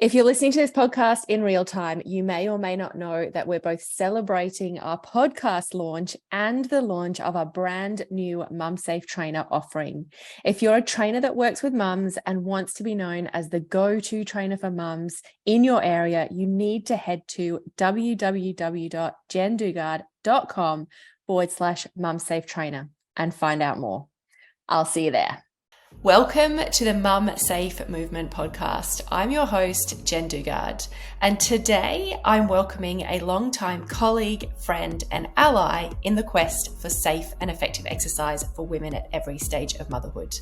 If you're listening to this podcast in real time, you may or may not know that we're both celebrating our podcast launch and the launch of our brand new Mum Safe Trainer offering. If you're a trainer that works with mums and wants to be known as the go-to trainer for mums in your area, you need to head to www.jendugard.com/mumsafetrainer and find out more. I'll see you there. Welcome to the Mum Safe Movement podcast. I'm your host, Jen Dugard, and today I'm welcoming a longtime colleague, friend, and ally in the quest for safe and effective exercise for women at every stage of motherhood.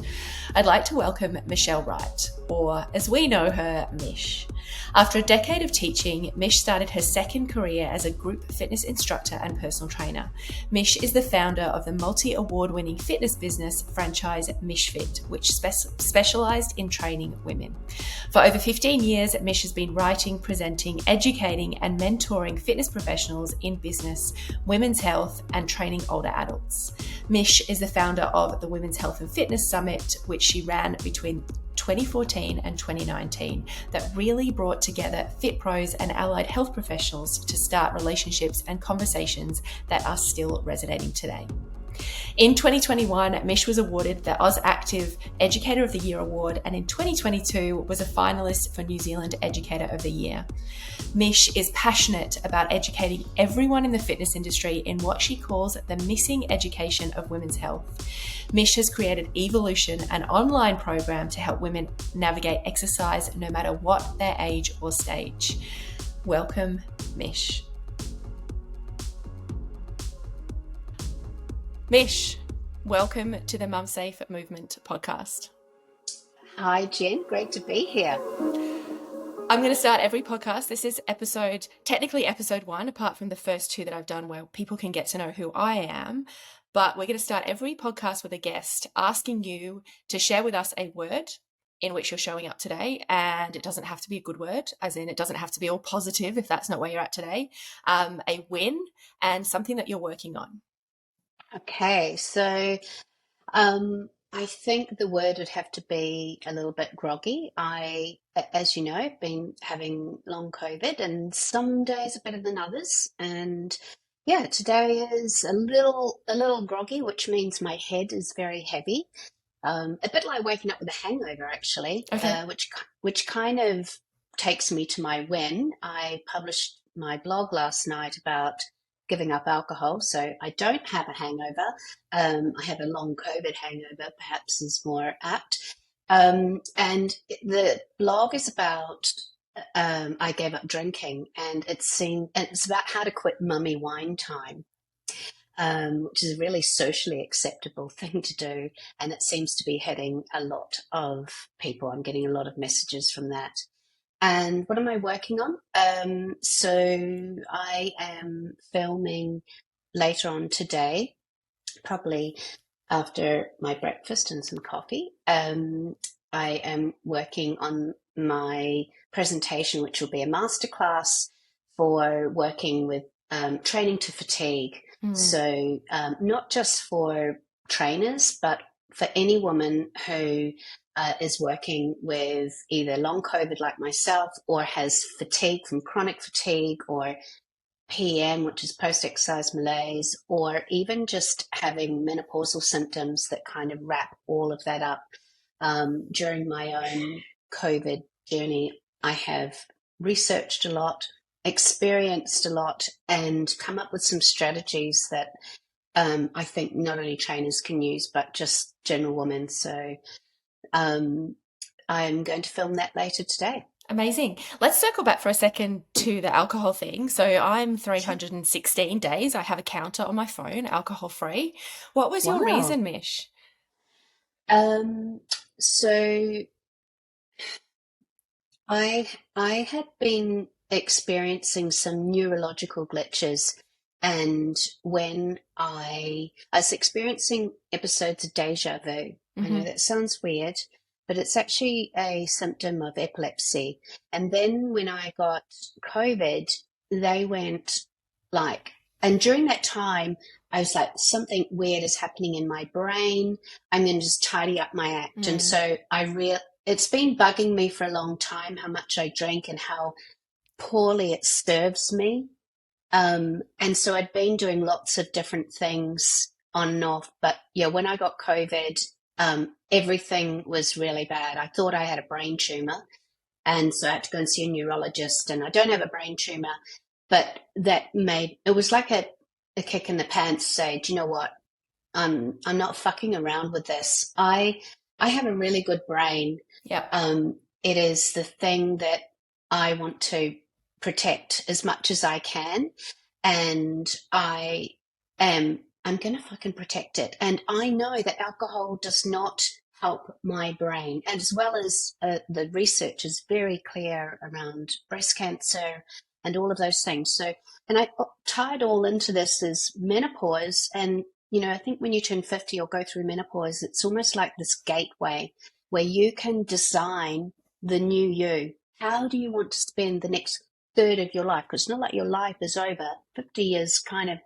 I'd like to welcome Michelle Wright, or as we know her, Mish. After a decade of teaching, Mish started her second career as a group fitness instructor and personal trainer. Mish is the founder of the multi-award-winning fitness business franchise Mishfit, which specialised in training women. For over 15 years, Mish has been writing, presenting, educating, and mentoring fitness professionals in business, women's health, and training older adults. Mish is the founder of the Women's Health and Fitness Summit, which she ran between 2014 and 2019, that really brought together fit pros and allied health professionals to start relationships and conversations that are still resonating today. In 2021, Mish was awarded the Oz Active Educator of the Year award, and in 2022 was a finalist for New Zealand Educator of the Year. Mish is passionate about educating everyone in the fitness industry in what she calls the missing education of women's health. Mish has created EVEolution, an online program to help women navigate exercise no matter what their age or stage. Welcome, Mish. Mish, welcome to the Mum Safe Movement podcast. Hi, Jen. Great to be here. I'm going to start every podcast. This is technically episode 1, apart from the first 2 that I've done where people can get to know who I am. But we're going to start every podcast with a guest asking you to share with us a word in which you're showing up today. And it doesn't have to be a good word, as in it doesn't have to be all positive if that's not where you're at today. A win and something that you're working on. Okay, so I think the word would have to be a little bit groggy. As you know, been having long COVID, and some days are better than others. And yeah, today is a little groggy, which means my head is very heavy. A bit like waking up with a hangover, actually. Okay. Which kind of takes me to my win. I published my blog last night about giving up alcohol, so I don't have a hangover. I have a long COVID hangover, perhaps is more apt. And the blog is about I gave up drinking, and it's about how to quit mummy wine time, which is a really socially acceptable thing to do, and it seems to be hitting a lot of people. I'm getting a lot of messages from that. And what am I working on? So I am filming later on today, probably after my breakfast and some coffee. I am working on my presentation, which will be a masterclass for working with training to fatigue. So not just for trainers, but for any woman who is working with either long COVID like myself, or has fatigue from chronic fatigue, or PM, which is post-exercise malaise, or even just having menopausal symptoms that kind of wrap all of that up. During my own COVID journey, I have researched a lot, experienced a lot, and come up with some strategies that I think not only trainers can use, but just general women. So I'm going to film that later today. Amazing. Let's circle back for a second to the alcohol thing. So I'm 316 days. I have a counter on my phone, alcohol free. What was your reason, Mish? So I had been experiencing some neurological glitches, and when I was experiencing episodes of deja vu. I know that sounds weird, but it's actually a symptom of epilepsy. And then when I got COVID, they went like, and during that time, I was like, something weird is happening in my brain. I'm going to just tidy up my act. And so I it's been bugging me for a long time how much I drink and how poorly it serves me. And so I'd been doing lots of different things on and off. But yeah, when I got COVID, everything was really bad. I thought I had a brain tumor. And so I had to go and see a neurologist. And I don't have a brain tumor, but it was like a kick in the pants to say, do you know what? I'm not fucking around with this. I have a really good brain. Yep. It is the thing that I want to protect as much as I can, and I'm going to fucking protect it. And I know that alcohol does not help my brain, and as well as the research is very clear around breast cancer and all of those things. So, and I tied all into this as menopause. And I think when you turn 50 or go through menopause, it's almost like this gateway where you can design the new you. How do you want to spend the next third of your life? Because it's not like your life is over. 50 is kind of,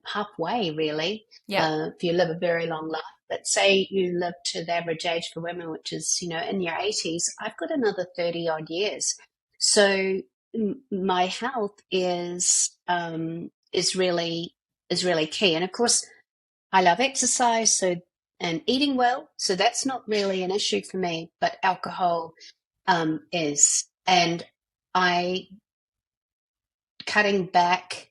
halfway, really, if you live a very long life. But say you live to the average age for women, which is, in your 80s, I've got another 30 odd years. So my health is really key. And of course, I love exercise, and eating well, so that's not really an issue for me. But alcohol is, and cutting back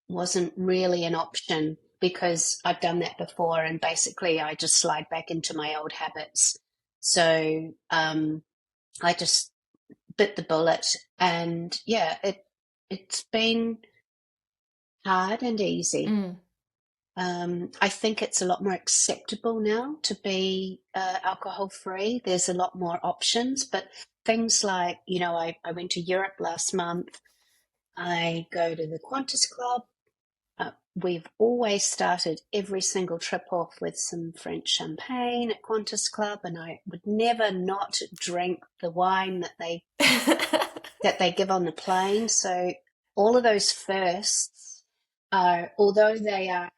wasn't really an option because I've done that before, and basically I just slide back into my old habits. So I just bit the bullet, and yeah, it's been hard and easy. I think it's a lot more acceptable now to be alcohol free. There's a lot more options, but things like, I went to Europe last month. I go to the Qantas Club. We've always started every single trip off with some French champagne at Qantas Club, and I would never not drink the wine that they give on the plane. So all of those firsts are, although they are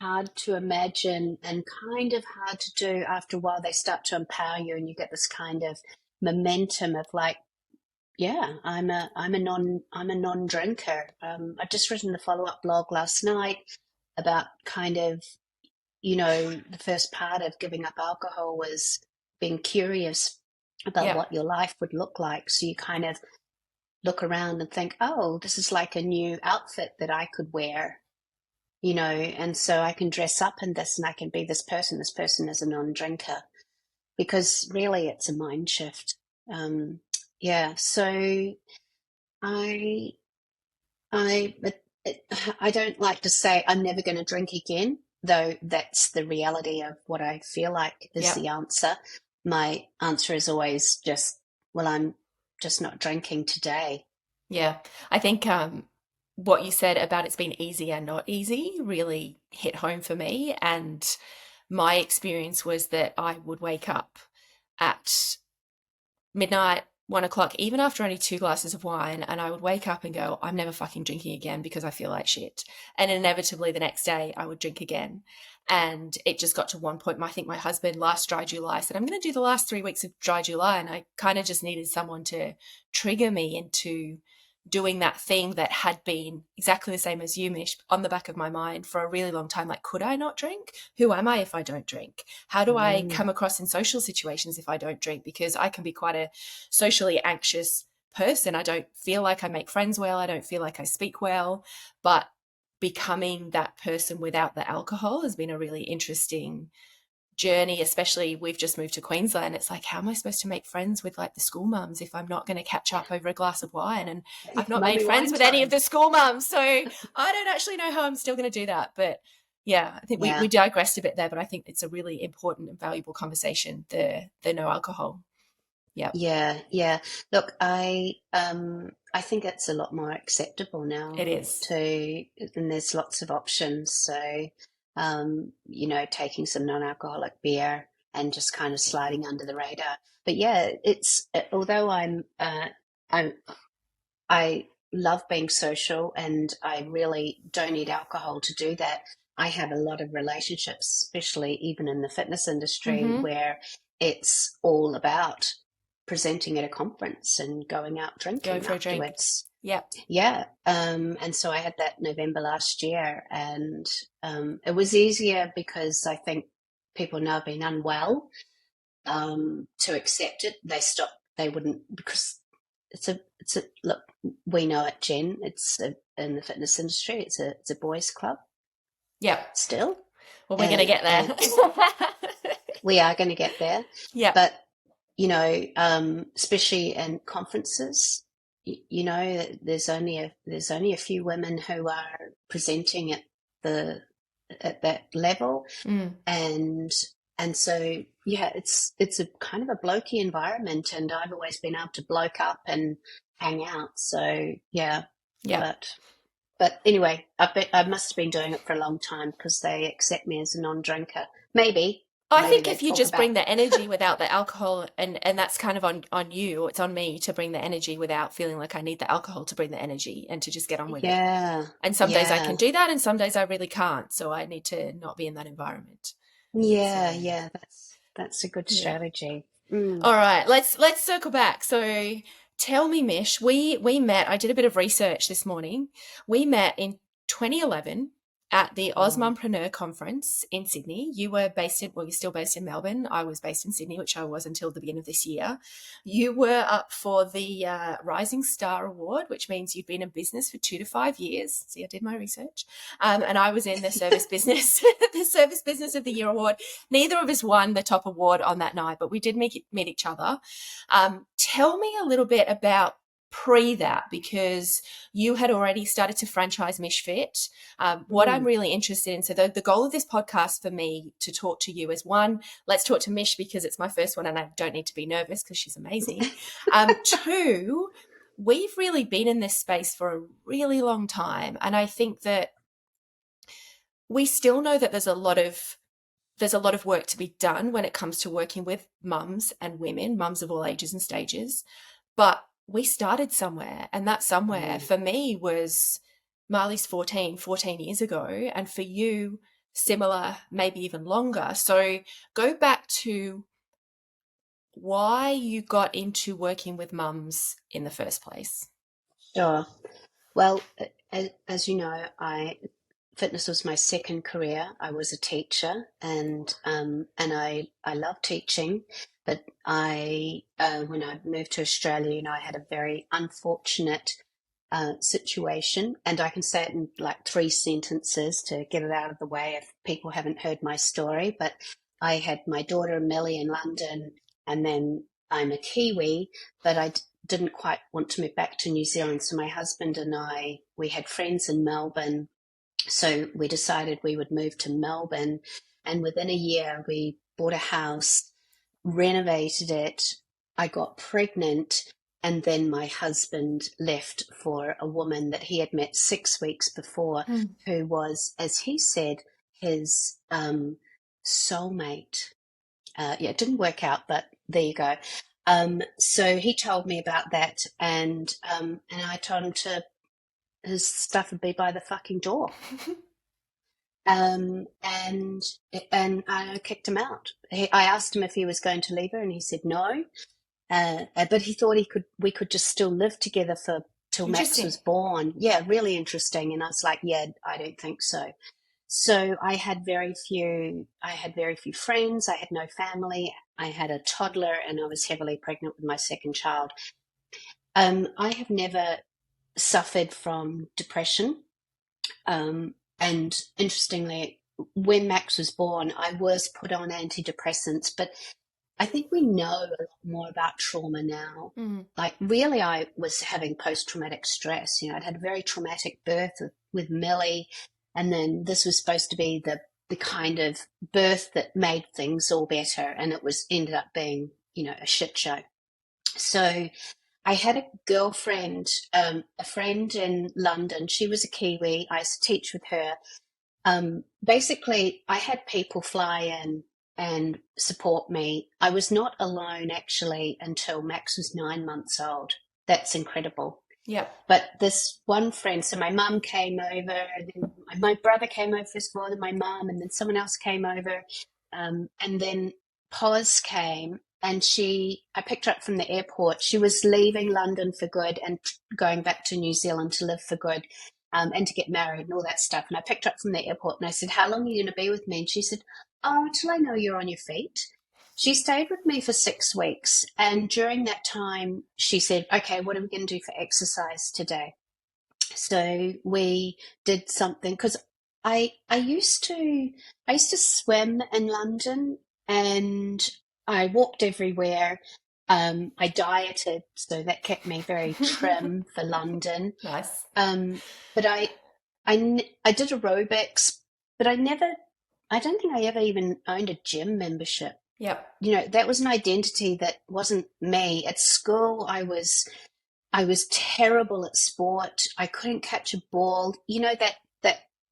hard to imagine and kind of hard to do, after a while they start to empower you, and you get this kind of momentum of like, yeah, I'm a non-drinker. I've just written the follow-up blog last night about kind of, the first part of giving up alcohol was being curious about what your life would look like. So you kind of look around and think, oh, this is like a new outfit that I could wear, and so I can dress up in this and I can be this person. This person is a non-drinker, because really it's a mind shift. So I don't like to say I'm never going to drink again, though that's the reality of what I feel like is the answer. My answer is always just, well, I'm just not drinking today. Yeah, I think what you said about it's been easy and not easy really hit home for me. And my experience was that I would wake up at midnight, 1 o'clock, even after only 2 glasses of wine, and I would wake up and go, I'm never fucking drinking again because I feel like shit. And inevitably the next day I would drink again. And it just got to one point, I think my husband last dry July said, I'm going to do the last 3 weeks of dry July. And I kind of just needed someone to trigger me into doing that thing that had been exactly the same as you, Mish, on the back of my mind for a really long time. Like, could I not drink? Who am I if I don't drink? How do I come across in social situations if I don't drink? Because I can be quite a socially anxious person. I don't feel like I make friends well. I don't feel like I speak well. But becoming that person without the alcohol has been a really interesting journey. Especially, we've just moved to Queensland. It's like, how am I supposed to make friends with like the school mums if I'm not going to catch up over a glass of wine? And I've not made friends with any of the school mums, so I don't actually know how I'm still going to do that. But yeah, I think we digressed a bit there, but I think it's a really important and valuable conversation, the no alcohol. Yeah. Look, I think it's a lot more acceptable now. It is. And there's lots of options. So taking some non-alcoholic beer and just kind of sliding under the radar. But yeah, although I love being social and I really don't need alcohol to do that. I have a lot of relationships, especially even in the fitness industry, where it's all about presenting at a conference and going out drinking for a drink. afterwards. Yep. Yeah. And so I had that November last year, and it was easier because I think people now have been unwell to accept it. They wouldn't, because it's a look, we know it, Jen, in the fitness industry, it's a boys' club. Yeah. Still. Well, we're going to get there. We are going to get there. Yeah. But, especially in conferences, there's only a few women who are presenting at that level. And so, yeah, it's a kind of a blokey environment, and I've always been able to bloke up and hang out. So, yeah. But anyway, I must have been doing it for a long time because they accept me as a non-drinker. Maybe. I think if you just bring the energy without the alcohol, and that's kind of on you, it's on me to bring the energy without feeling like I need the alcohol to bring the energy, and to just get on with it. And some days I can do that, and some days I really can't. So I need to not be in that environment. Yeah, that's a good strategy. All right, let's circle back. So tell me, Mish, we met, I did a bit of research this morning. We met in 2011 at the Osmompreneur conference in Sydney. You were you're still based in Melbourne. I was based in Sydney, which I was until the beginning of this year. You were up for the Rising Star Award, which means you'd been in business for 2 to 5 years. See, I did my research. And I was in the service business, the Service Business of the Year award. Neither of us won the top award on that night, but we did meet each other. Tell me a little bit about pre that, because you had already started to franchise Mishfit. What I'm really interested in, so the goal of this podcast for me to talk to you is, one, let's talk to Mish because it's my first one and I don't need to be nervous because she's amazing. Two, we've really been in this space for a really long time, and I think that we still know that there's a lot of work to be done when it comes to working with mums and women, mums of all ages and stages, but we started somewhere, and that somewhere for me was Marley's 14 years ago, and for you, similar, maybe even longer. So go back to why you got into working with mums in the first place. Sure. Well, as you know, fitness was my second career. I was a teacher, and I love teaching. But when I moved to Australia, I had a very unfortunate situation, and I can say it in like 3 sentences to get it out of the way if people haven't heard my story. But I had my daughter Millie in London, and then I'm a Kiwi, but I didn't quite want to move back to New Zealand. So my husband and we had friends in Melbourne, so we decided we would move to Melbourne, and within a year we bought a house, renovated it. I got pregnant, and then my husband left for a woman that he had met 6 weeks before, who was, as he said, his soulmate. It didn't work out, but there you go. So he told me about that, and I told him his stuff would be by the fucking door. And I kicked him out. I asked him if he was going to leave her, and he said no. But he thought we could just still live together till Max was born. Yeah, really interesting. And I was like, yeah, I don't think so. So I had very few friends. I had no family. I had a toddler, and I was heavily pregnant with my second child. I have never suffered from depression. And interestingly, when Max was born, I was put on antidepressants, but I think we know a lot more about trauma now. Like, really, I was having post-traumatic stress. I'd had a very traumatic birth with Millie, and then this was supposed to be the kind of birth that made things all better, and it ended up being, a shit show. So I had a girlfriend, a friend in London. She was a Kiwi. I used to teach with her. Basically, I had people fly in and support me. I was not alone, actually, until Max was 9 months old. That's incredible. Yeah. But this one friend, so my mum came over, then my brother came over first of all, then my mum, and then someone else came over. And then pause came, and I picked her up from the airport. She was leaving London for good and going back to New Zealand to live for good, and to get married and all that stuff. And I picked her up from the airport and I said, "How long are you going to be with me?" And she said, "Oh, till I know you're on your feet." She stayed with me for 6 weeks. And during that time, she said, "Okay, what are we going to do for exercise today?" So we did something, because I used to swim in London, and I walked everywhere. I dieted, so that kept me very trim for London. Nice. But I did aerobics, but I don't think I ever even owned a gym membership. Yep. That was an identity that wasn't me. At school, I was terrible at sport. I couldn't catch a ball. That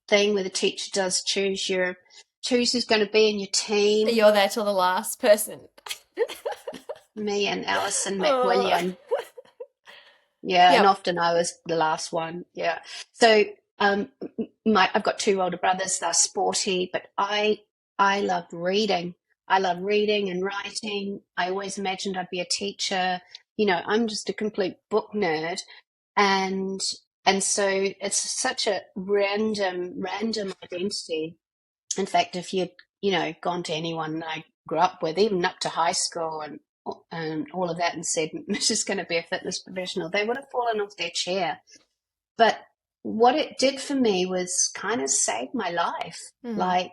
thing where the teacher does choose who's going to be in your team. You're there till the last person. Me and Alison Oh. McWilliam. Yeah, Yep. and often I was the last one. Yeah. So I've got two older brothers. They're sporty, but I love reading. I love reading and writing. I always imagined I'd be a teacher. I'm just a complete book nerd, and so it's such a random identity. In fact, if you'd gone to anyone I grew up with, even up to high school and all of that, and said, "Mish is going to be a fitness professional," they would have fallen off their chair. But what it did for me was kind of save my life. Like,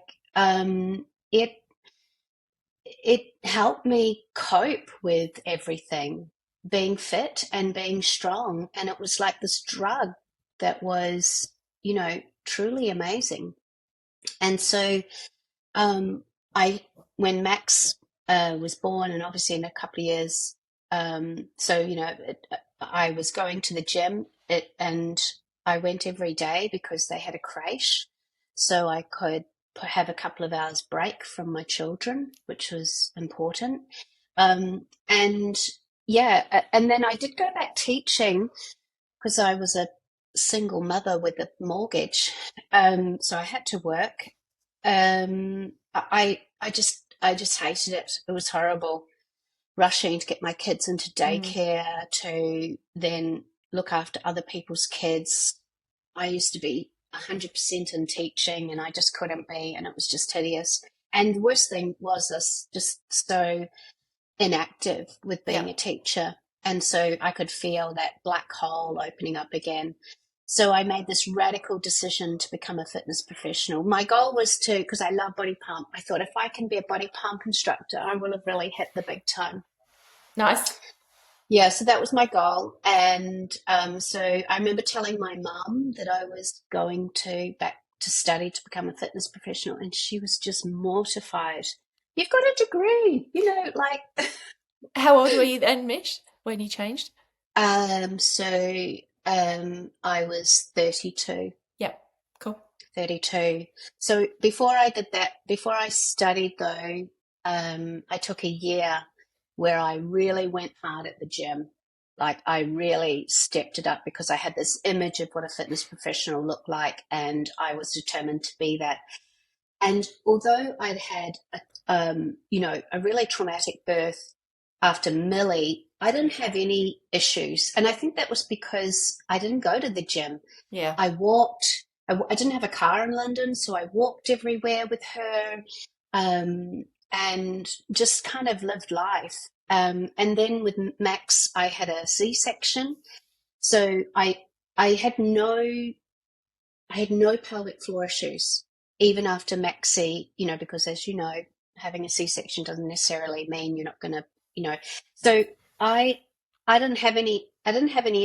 it helped me cope with everything, being fit and being strong. And it was like this drug that was, truly amazing. And so when Max was born, and obviously in a couple of years, I was going to the gym, and I went every day because they had a crèche, so I could have a couple of hours break from my children, which was important. And then I did go back teaching because I was a single mother with a mortgage, so I had to work. I just hated it. It was horrible, rushing to get my kids into daycare to then look after other people's kids. I used to be 100% in teaching, and I just couldn't be, and it was just hideous. And the worst thing was this, just so inactive with being a teacher. And so I could feel that black hole opening up again. So I made this radical decision to become a fitness professional. My goal was because I love body pump, I thought, if I can be a body pump instructor, I will have really hit the big time. Nice. Yeah, so that was my goal. And so I remember telling my mum that I was going back to study to become a fitness professional, and she was just mortified. "You've got a degree, like." How old were you then, Mish, when you changed? I was 32. Yep, cool. 32. So before I did that, before I studied though, I took a year where I really went hard at the gym. Like, I really stepped it up because I had this image of what a fitness professional looked like, and I was determined to be that. And although I'd had a really traumatic birth after Millie, I didn't have any issues. And I think that was because I didn't go to the gym. Yeah. I walked. I didn't have a car in London, so I walked everywhere with her, and just kind of lived life. And then with Max, I had a C-section. So I had no pelvic floor issues, even after Maxie, because, as you know, having a C-section doesn't necessarily mean you're not going to, So I didn't have any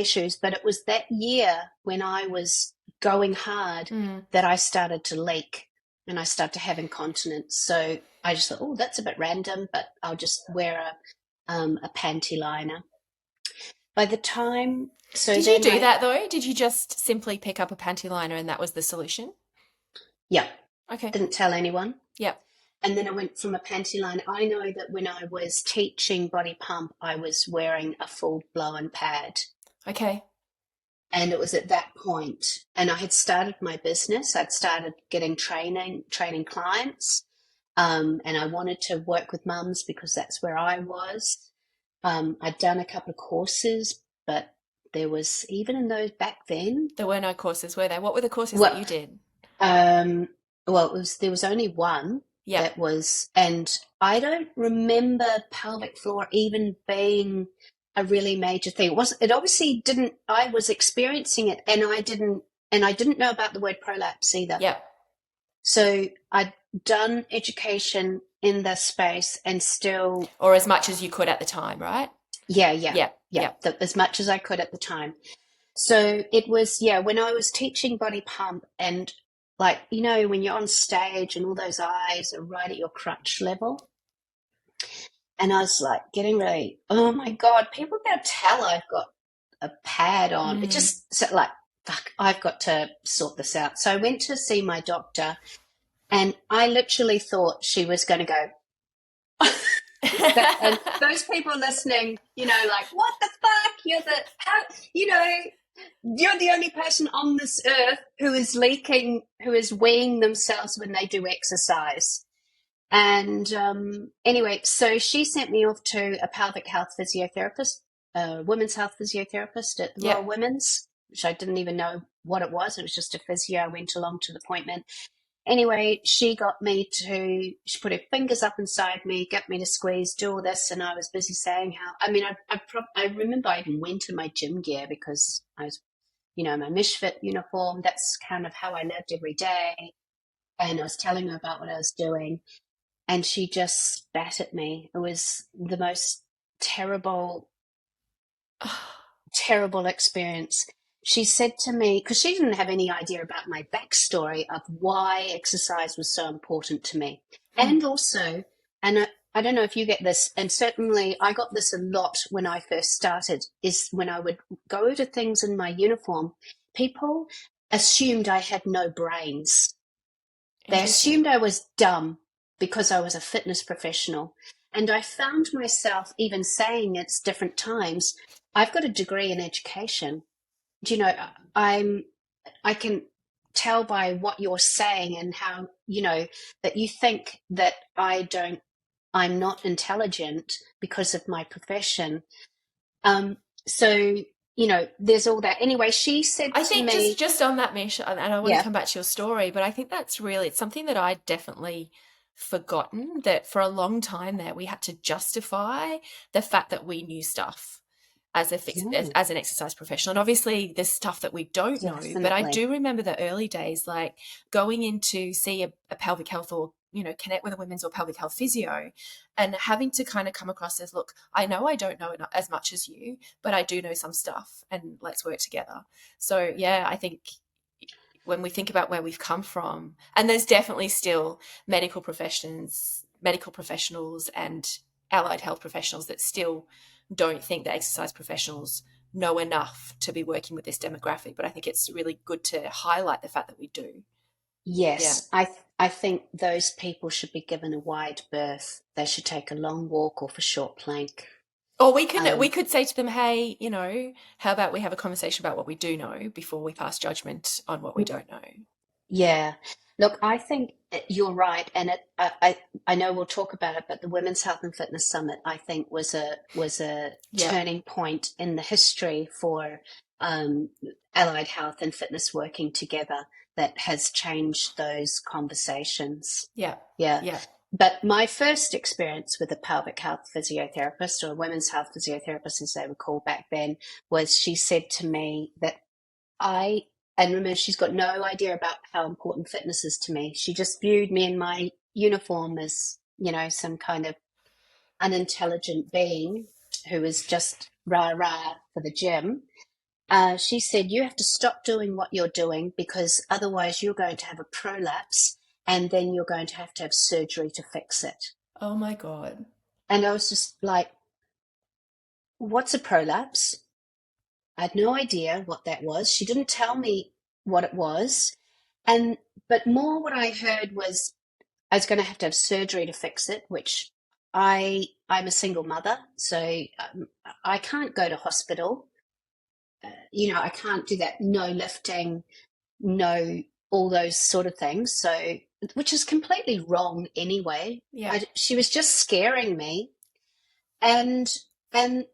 issues, but it was that year when I was going hard that I started to leak and I started to have incontinence. So I just thought, oh, that's a bit random, but I'll just wear a panty liner. By the time, did you do that though? Did you just simply pick up a panty liner and that was the solution? Yeah. Okay. Didn't tell anyone. Yep. And then I went from a panty liner. I know that when I was teaching body pump, I was wearing a full blown pad. Okay. And it was at that point, and I had started my business. I'd started getting training clients. And I wanted to work with mums because that's where I was. I'd done a couple of courses, but there was, even in those back then, There were no courses, were there? What were the courses that well, you did? there was only one Yeah. that was, and I don't remember pelvic floor even being a really major thing. It obviously didn't, I was experiencing it and I didn't know about the word prolapse either. Yeah. So I'd done education in this space and still. Or as much as you could at the time, right? Yeah, as much as I could at the time. So it was, when I was teaching body pump and like, when you're on stage and all those eyes are right at your crutch level. And I was like getting really, oh my God, people are going to tell I've got a pad on. It just like, fuck, I've got to sort this out. So I went to see my doctor and I literally thought she was going to go, and those people listening, like, what the fuck? You're the only person on this earth who is weighing themselves when they do exercise. And anyway, so she sent me off to a pelvic health physiotherapist, a women's health physiotherapist at the Royal Women's, which I didn't even know what it was. It was just a physio. I went along to the appointment. Anyway, she put her fingers up inside me, got me to squeeze, do all this, and I was busy saying I remember I even went in my gym gear because I was, my mishfit uniform. That's kind of how I lived every day. And I was telling her about what I was doing. And she just spat at me. It was the most terrible, terrible experience. She said to me, because she didn't have any idea about my backstory of why exercise was so important to me. And also, and I don't know if you get this, and certainly I got this a lot when I first started, is when I would go to things in my uniform, people assumed I had no brains. They assumed I was dumb because I was a fitness professional. And I found myself even saying at different times, I've got a degree in education. I can tell by what you're saying and how, that you think that I'm not intelligent because of my profession. So, there's all that. Anyway, she said I to think me, just on that, Mish, and I want to come back to your story, but I think that's really, it's something that I definitely forgotten, that for a long time there we had to justify the fact that we knew stuff as an exercise professional. And obviously there's stuff that we don't know, but I do remember the early days, like going in to see a pelvic health or connect with a women's or pelvic health physio and having to kind of come across as, look, I know I don't know as much as you, but I do know some stuff and let's work together. So yeah, I think when we think about where we've come from, and there's definitely still medical professionals and allied health professionals that still don't think that exercise professionals know enough to be working with this demographic, but I think it's really good to highlight the fact that we do. Yes, yeah. I think those people should be given a wide berth. They should take a long walk off a short plank. Or we could say to them, hey, how about we have a conversation about what we do know before we pass judgment on what we don't know. Yeah. Look, I think you're right, and I know we'll talk about it, but the Women's Health and Fitness Summit, I think, was a turning point in the history for allied health and fitness working together that has changed those conversations. Yeah. But my first experience with a pelvic health physiotherapist, or a women's health physiotherapist as they were called back then, was she said to me that and remember, she's got no idea about how important fitness is to me. She just viewed me in my uniform as, some kind of unintelligent being who is just rah-rah for the gym. She said, you have to stop doing what you're doing because otherwise you're going to have a prolapse and then you're going to have surgery to fix it. Oh, my God. And I was just like, what's a prolapse? I had no idea what that was. She didn't tell me what it was. But more what I heard was I was going to have surgery to fix it, which I'm a single mother, so I can't go to hospital. I can't do that. No lifting, no all those sort of things. So which is completely wrong anyway. Yeah. She was just scaring me. And and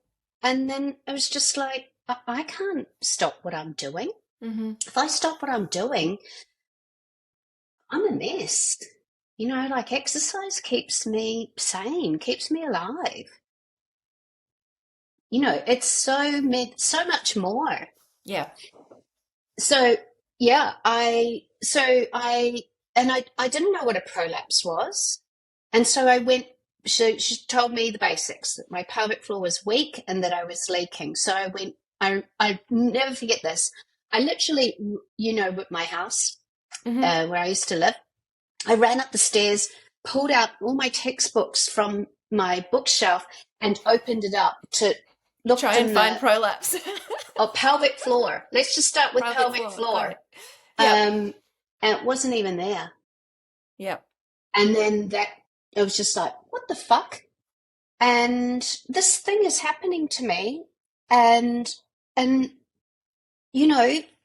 then it was just like, I can't stop what I'm doing. Mm-hmm. If I stop what I'm doing, I'm a mess. Like exercise keeps me sane, keeps me alive. It's so much more. Yeah. So yeah, I didn't know what a prolapse was, and so I went. She told me the basics, that my pelvic floor was weak and that I was leaking. So I went. I never forget this. I literally, with my house, where I used to live, I ran up the stairs, pulled out all my textbooks from my bookshelf, and opened it up to look Try and find prolapse. pelvic floor. Let's just start with pelvic floor. Yeah. And it wasn't even there. Yeah. And then it was just like, what the fuck? And this thing is happening to me. And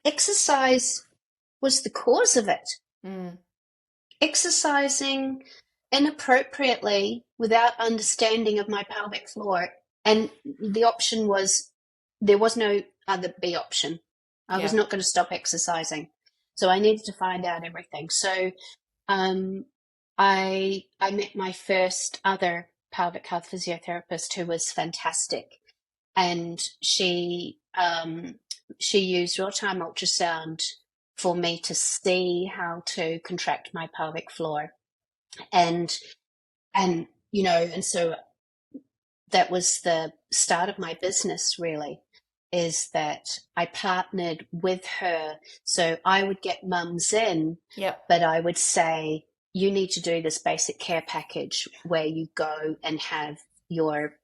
exercise was the cause of it. Mm. Exercising inappropriately without understanding of my pelvic floor. And the option was, there was no other B option. I was not going to stop exercising. So I needed to find out everything. So I met my first other pelvic health physiotherapist, who was fantastic. And she used real-time ultrasound for me to see how to contract my pelvic floor. And so that was the start of my business, really, is that I partnered with her. So I would get mums in, but I would say, you need to do this basic care package where you go and have your,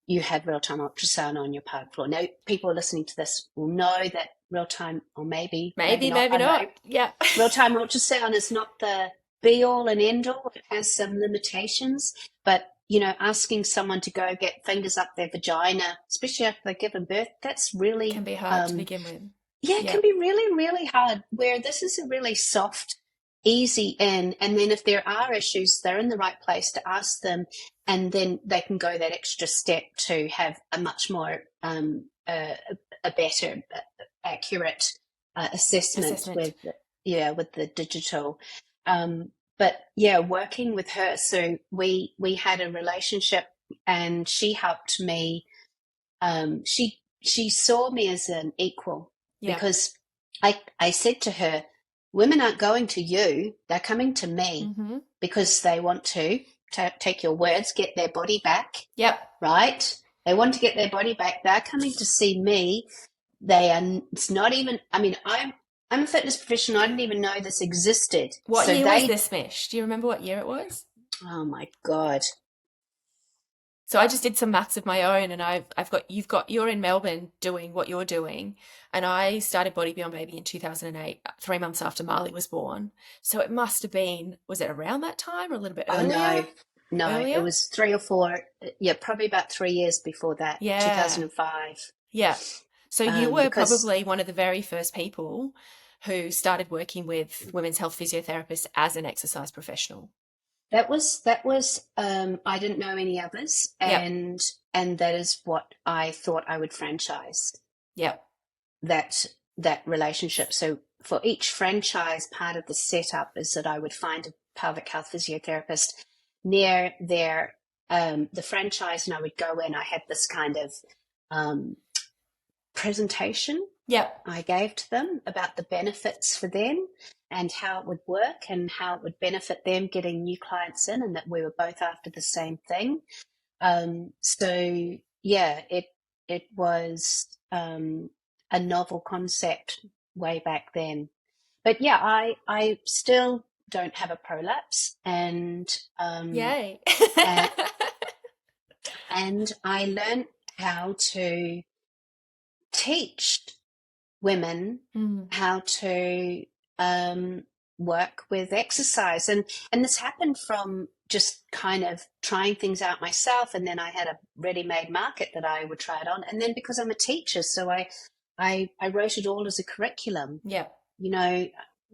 you have real-time ultrasound on your pelvic floor. Now, people listening to this will know that real-time, or maybe not. Yeah. Real-time ultrasound is not the be-all and end-all. It has some limitations, but asking someone to go get fingers up their vagina, especially after they've given birth, that's really can be hard to begin with. Yeah, it can be really, really hard, where this is a really soft, easy in. And then if there are issues, they're in the right place to ask them, and then they can go that extra step to have a much more, a better, accurate assessment with the digital. But yeah, working with her, so we had a relationship, and she helped me. She saw me as an equal, because I said to her, women aren't going to you, they're coming to me, because they want to take your words, get their body back. Yep. Right? They want to get their body back. They're coming to see me. It's not even, I'm a fitness professional. I didn't even know this existed. What year was this, Mish? Do you remember what year it was? Oh my God. So I just did some maths of my own, and you're in Melbourne doing what you're doing, and I started Body Beyond Baby in 2008, 3 months after Marley was born. So it must have been, was it around that time or a little bit earlier? No, earlier? It was 3 or 4, probably about 3 years before that, 2005. Yeah. So you were probably one of the very first people who started working with women's health physiotherapists as an exercise professional. That was I didn't know any others, and that is what I thought I would franchise. Yeah. That relationship. So for each franchise, part of the setup is that I would find a pelvic health physiotherapist near their the franchise, and I would go in. I had this kind of presentation I gave to them about the benefits for them and how it would work and how it would benefit them getting new clients in, and that we were both after the same thing. So yeah, it was a novel concept way back then. But yeah, I still don't have a prolapse, and yay. and I learned how to teach women how to work with exercise, and this happened from just kind of trying things out myself, and then I had a ready-made market that I would try it on, and then because I'm a teacher, so I wrote it all as a curriculum. Yeah.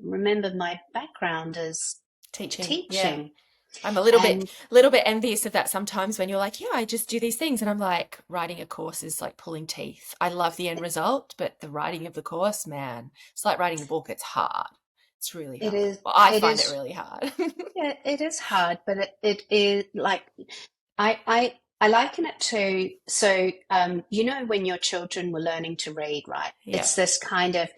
remember my background is Teaching. Yeah. teaching. I'm a And little bit envious of that sometimes when you're like, yeah, I just do these things. And I'm like, writing a course is like pulling teeth. I love the end result, but the writing of the course, man, it's like writing a book. It's hard. It's really it hard. is, Well, I it find it is, really hard. yeah, it is hard, but it is like, I liken it to, so, when your children were learning to read, right? Yeah. It's this kind of,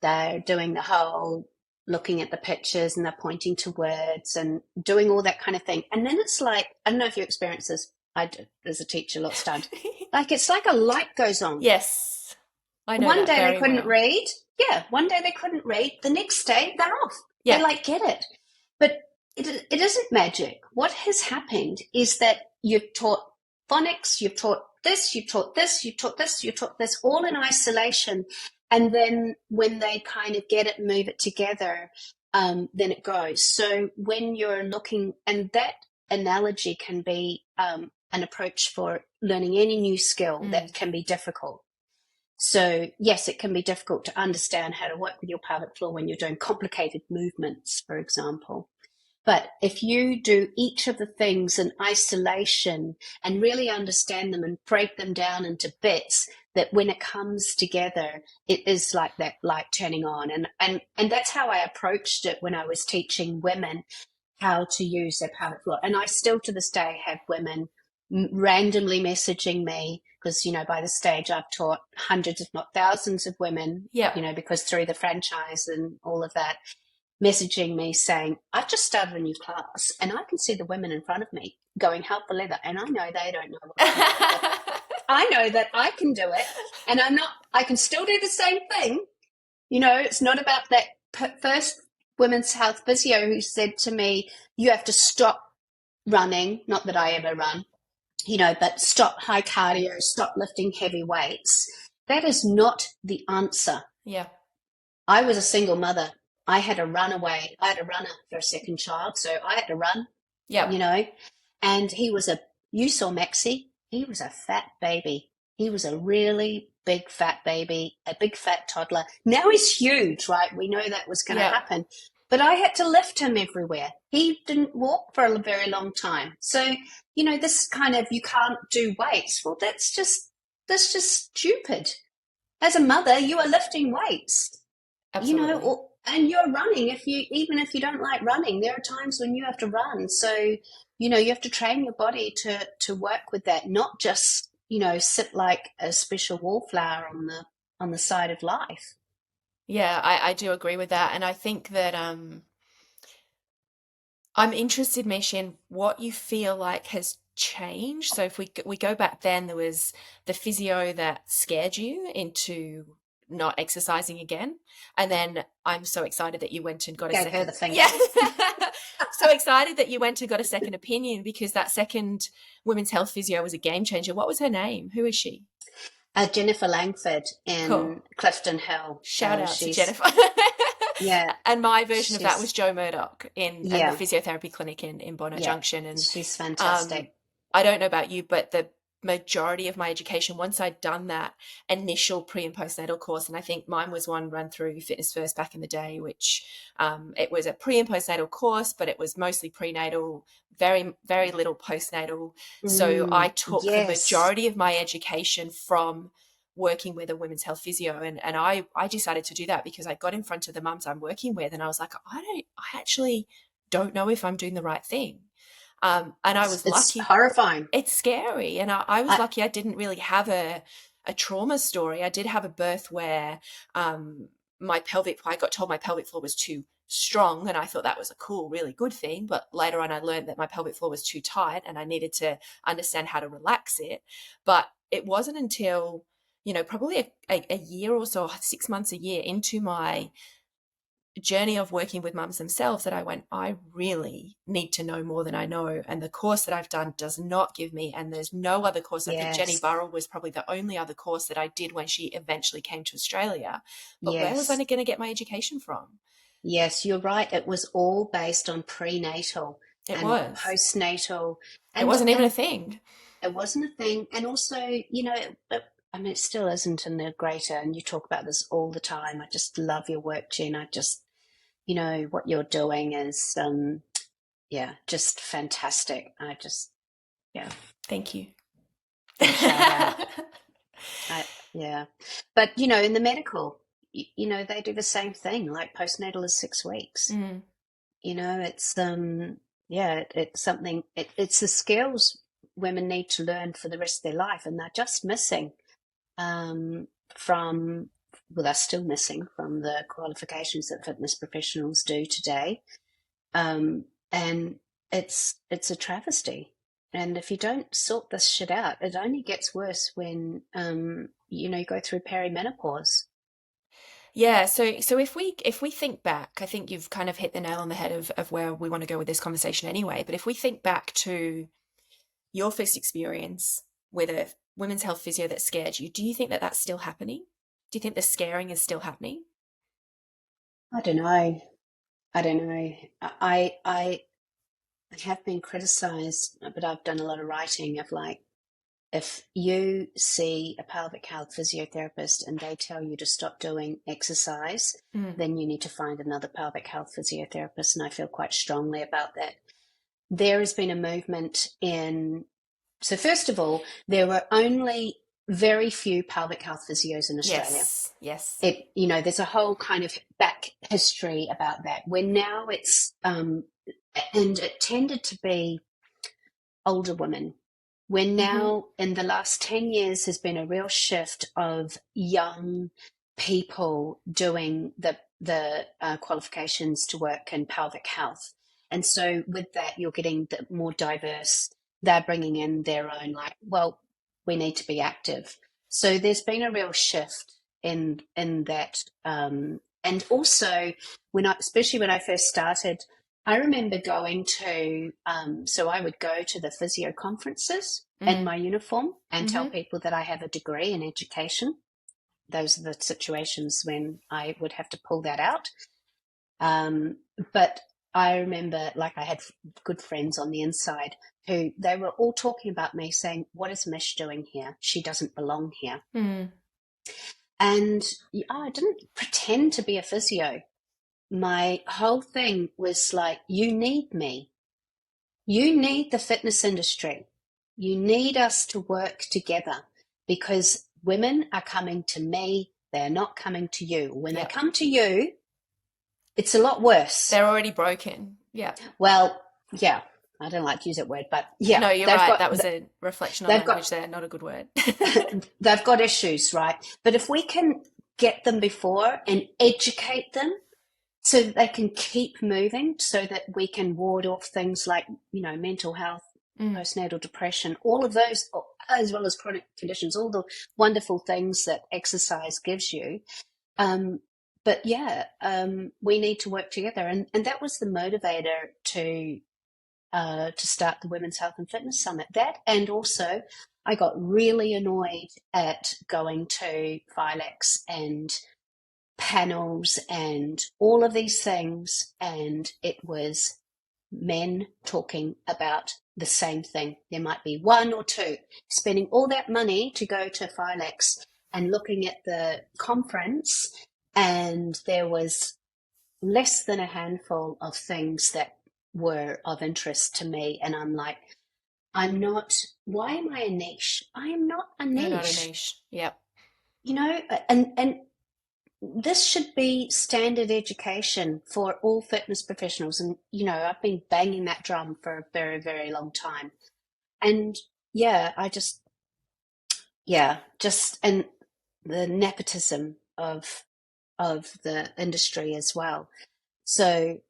they're doing the whole looking at the pictures and they're pointing to words and doing all that kind of thing. And then it's like, I don't know if you experience this, I did as a teacher lots of times. Like, it's like a light goes on. Yes. I know One that day they very couldn't well. read. Yeah, one day they couldn't read. The next day they're off. Yeah. They like get it. But it isn't magic. What has happened is that you've taught phonics, you've taught this, you've taught this, you've taught this, you've taught this, all in isolation. And then when they kind of get it, move it together, then it goes. So when you're looking, and that analogy can be an approach for learning any new skill that can be difficult. So yes, it can be difficult to understand how to work with your pelvic floor when you're doing complicated movements, for example. But if you do each of the things in isolation and really understand them and break them down into bits, that when it comes together, it is like that light turning on. And that's how I approached it when I was teaching women how to use their pelvic floor. And I still to this day have women randomly messaging me because, by the stage I've taught hundreds, if not thousands of women, Yeah. because through the franchise and all of that, messaging me saying, I've just started a new class and I can see the women in front of me going help the leather. And I know they don't know what to do. I know that I can do it and I can still do the same thing. It's not about that first women's health physio who said to me, you have to stop running. Not that I ever run, but stop high cardio, stop lifting heavy weights. That is not the answer. Yeah. I was a single mother. I had a runaway. I had a runner for a second child, so I had to run. Yeah. And you saw Maxie. He was a fat baby. He was a really big fat baby, a big fat toddler. Now he's huge, right? We know that was going to happen. But I had to lift him everywhere. He didn't walk for a very long time. So, this kind of, you can't do weights. Well, that's just stupid. As a mother, you are lifting weights. Absolutely. And you're running. Even if you don't like running, there are times when you have to run. So, you have to train your body to work with that, not just, sit like a special wallflower on the side of life. Yeah, I do agree with that. And I think that I'm interested, Mish, in what you feel like has changed. So if we go back then, there was the physio that scared you into not exercising again. And then I'm so excited that you went and got a Gave second. her the finger. Yeah. So excited that you went and got a second opinion because that second women's health physio was a game changer. What was her name? Who is she? Jennifer Langford in Clifton Hill. Shout out to Jennifer. Yeah. And my version of that was Joe Murdoch in the Yeah. physiotherapy clinic in Bono Junction. And she's fantastic. I don't know about you, but the majority of my education, once I'd done that initial pre and postnatal course, and I think mine was one run through Fitness First back in the day, which it was a pre and postnatal course, but it was mostly prenatal, very, very little postnatal. So I took the majority of my education from working with a women's health physio, and I decided to do that because I got in front of the mums I'm working with and I was like, I actually don't know if I'm doing the right thing. And I was lucky. It's horrifying. It's scary. And I was lucky I didn't really have a trauma story. I did have a birth where I got told my pelvic floor was too strong, and I thought that was a cool, really good thing. But later on, I learned that my pelvic floor was too tight and I needed to understand how to relax it. But it wasn't until, probably a year or so, 6 months, a year into my journey of working with mums themselves that I went, I really need to know more than I know. And the course that I've done does not give me, and there's no other course. I think Jenny Burrell was probably the only other course that I did when she eventually came to Australia. But where was I going to get my education from? Yes, you're right. It was all based on prenatal. It was. Postnatal. And it wasn't even a thing. It wasn't a thing. And also, it still isn't in the greater, and you talk about this all the time. I just love your work, Jen. what you're doing is, just fantastic. Yeah, Thank you. shout out. Yeah. But, in the medical, they do the same thing. Like postnatal is 6 weeks. Mm. It's, it's something, it's the skills women need to learn for the rest of their life. And they're just missing they're still missing from the qualifications that fitness professionals do today. And it's a travesty. And if you don't sort this shit out, it only gets worse when you go through perimenopause. Yeah, so if we think back, I think you've kind of hit the nail on the head of where we want to go with this conversation anyway. But if we think back to your first experience with a women's health physio that scared you, do you think that that's still happening? Do you think the scaring is still happening? I don't know. I have been criticized, but I've done a lot of writing of like, if you see a pelvic health physiotherapist and they tell you to stop doing exercise, then you need to find another pelvic health physiotherapist. And I feel quite strongly about that. There has been a movement so first of all, there were only very few pelvic health physios in Australia. Yes. There's a whole kind of back history about that, where now it's, and it tended to be older women. When now, in the last 10 years, there's been a real shift of young people doing the qualifications to work in pelvic health. And so with that, you're getting the more diverse. They're bringing in their own, like, well, we need to be active. So there's been a real shift in that. And also, especially when I first started, I remember going to, so I would go to the physio conferences in my uniform and tell people that I have a degree in education. Those are the situations when I would have to pull that out. But I remember, like, I had good friends on the inside who they were all talking about me, saying, "What is Mish doing here? She doesn't belong here." And I didn't pretend to be a physio. My whole thing was like, you need me. You need the fitness industry. You need us to work together, because women are coming to me. They're not coming to you. When they come to you, it's a lot worse. They're already broken. Yeah. Well, yeah. I don't like to use that word, but yeah. No, you're right. That was a reflection on language there, not a good word. They've got issues, right? But if we can get them before and educate them so that they can keep moving, so that we can ward off things like, mental health, postnatal depression, all of those, as well as chronic conditions, all the wonderful things that exercise gives you. But yeah, we need to work together. And that was the motivator to start the Women's Health and Fitness Summit. That, and also I got really annoyed at going to Philex and panels and all of these things, and it was men talking about the same thing. There might be one or two spending all that money to go to Philex and looking at the conference, and there was less than a handful of things that were of interest to me. And I'm like, why am I a niche? I am not a niche. You're not a niche. Yep. And this should be standard education for all fitness professionals. And, I've been banging that drum for a very, very long time. And and the nepotism of the industry as well. So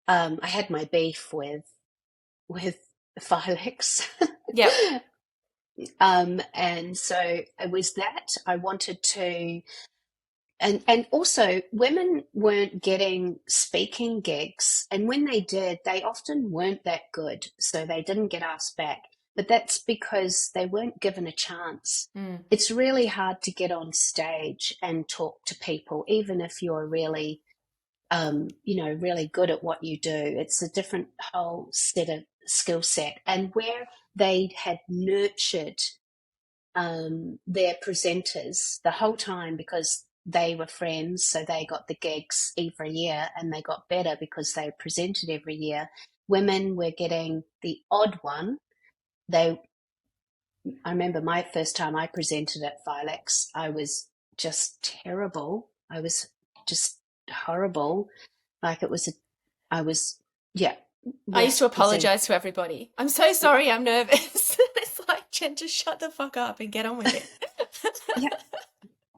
I had my beef with Philex. Yeah. And so it was that I wanted to, and also women weren't getting speaking gigs, and when they did, they often weren't that good, so they didn't get asked back. But that's because they weren't given a chance. It's really hard to get on stage and talk to people, even if you're really, really good at what you do. It's a different whole set of skill set. And where they had nurtured their presenters the whole time, because they were friends, so they got the gigs every year, and they got better because they presented every year. Women were getting the odd one. I remember my first time I presented at Philex, I was just terrible. I was just horrible. Like yeah. I used to Present. apologize to everybody. I'm so sorry, I'm nervous. It's like, Jen, just shut the fuck up and get on with it. Yeah.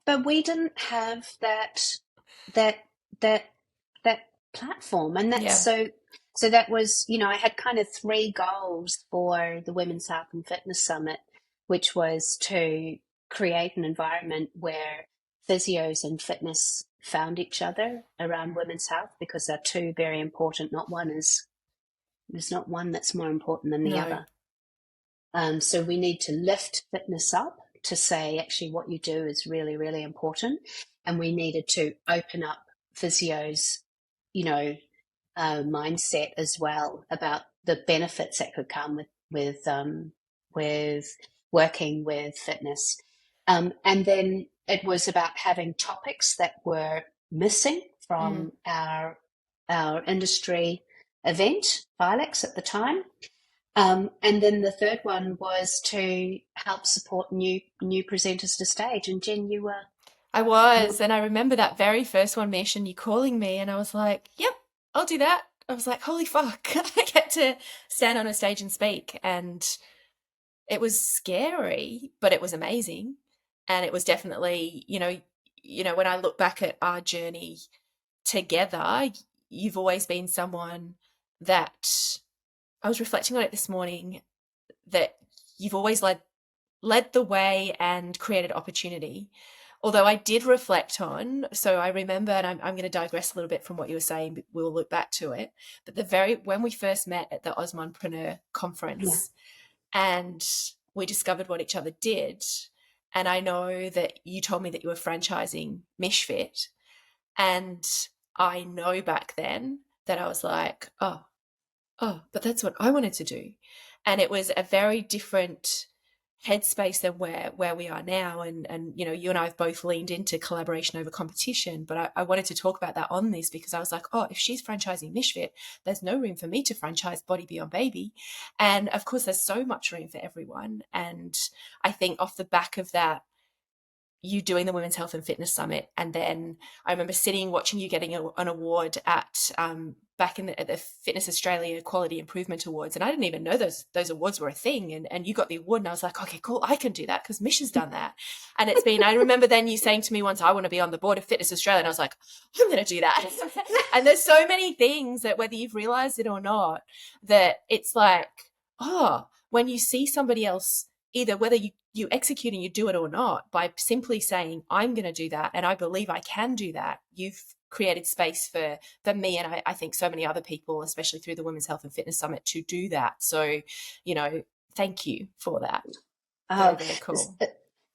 But we didn't have that platform, and that's so that was, I had kind of 3 goals for the Women's Health and Fitness Summit, which was to create an environment where physios and fitness found each other around women's health, because they're 2 very important. There's not one that's more important than the other. So we need to lift fitness up to say, actually, what you do is really, really important. And we needed to open up physios, mindset as well, about the benefits that could come with working with fitness. And then it was about having topics that were missing from our industry event, Philex, at the time. And then the third one was to help support new presenters to stage. And Jen, you were... I was, and I remember that very first one, Mish, and you calling me, and I was like, yep, I'll do that. I was like, holy fuck, I get to stand on a stage and speak. And it was scary, but it was amazing. And it was definitely, when I look back at our journey together, you've always been someone that... I was reflecting on it this morning, that you've always led the way and created opportunity. Although I did reflect on, so I remember, and I'm going to digress a little bit from what you were saying, but we'll look back to it. But when we first met at the Osmonpreneur conference, and we discovered what each other did, and I know that you told me that you were franchising Mishfit, and I know back then that I was like, oh, but that's what I wanted to do. And it was a very different headspace than where we are now. And you and I have both leaned into collaboration over competition, but I wanted to talk about that on this, because I was like, oh, if she's franchising Mishfit, there's no room for me to franchise Body Beyond Baby. And of course, there's so much room for everyone. And I think off the back of that, you doing the Women's Health and Fitness Summit, and then I remember watching you getting an award at back at the Fitness Australia Quality Improvement Awards, and I didn't even know those awards were a thing, and you got the award, and I was like, okay, cool, I can do that because Mish has done that. And I remember then you saying to me once, I want to be on the board of Fitness Australia, and I was like, I'm going to do that. And there's so many things that, whether you've realized it or not, that it's like, when you see somebody else, either whether you execute and you do it or not, by simply saying, I'm going to do that and I believe I can do that, you've created space for me, and I think so many other people, especially through the Women's Health and Fitness Summit, to do that. So, thank you for that. Very, very cool.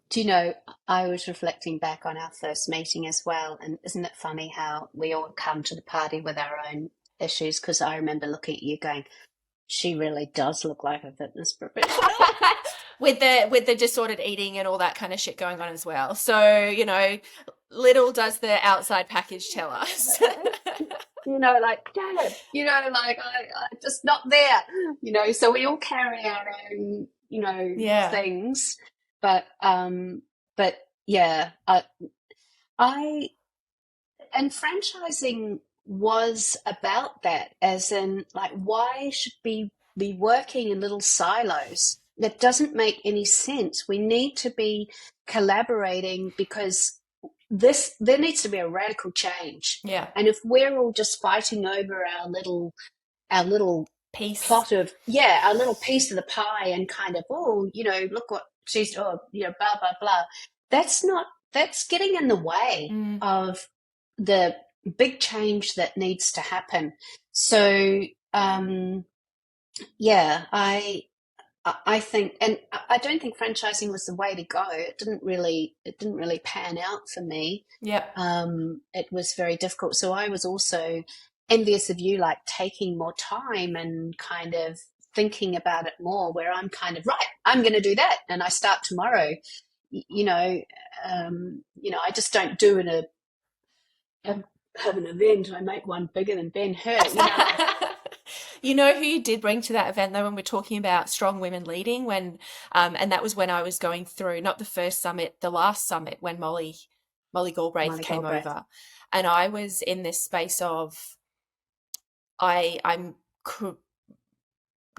Do you know, I was reflecting back on our first meeting as well, and isn't it funny how we all come to the party with our own issues? Because I remember looking at you going, she really does look like a fitness professional. with the disordered eating and all that kind of shit going on as well. So, little does the outside package tell us. Like, Dad, I'm just not there, so we all carry our own, things. But yeah, and franchising was about that, as in, like, why should we be working in little silos? That doesn't make any sense. We need to be collaborating, because there needs to be a radical change. Yeah. And if we're all just fighting over our little piece our little piece of the pie, and kind of, look what she's, blah, blah, blah. That's getting in the way of the big change that needs to happen. So, I think, and I don't think franchising was the way to go. It didn't really pan out for me. Yeah. It was very difficult. So I was also envious of you, like, taking more time and kind of thinking about it more, where I'm kind of, right, I'm going to do that, and I start tomorrow. I just don't do have an event. I make one bigger than Ben Hur. You know who you did bring to that event though, when we're talking about strong women leading, and that was when I was going through, not the first summit, the last summit, when Molly Galbraith came over, and I was in this space of I'm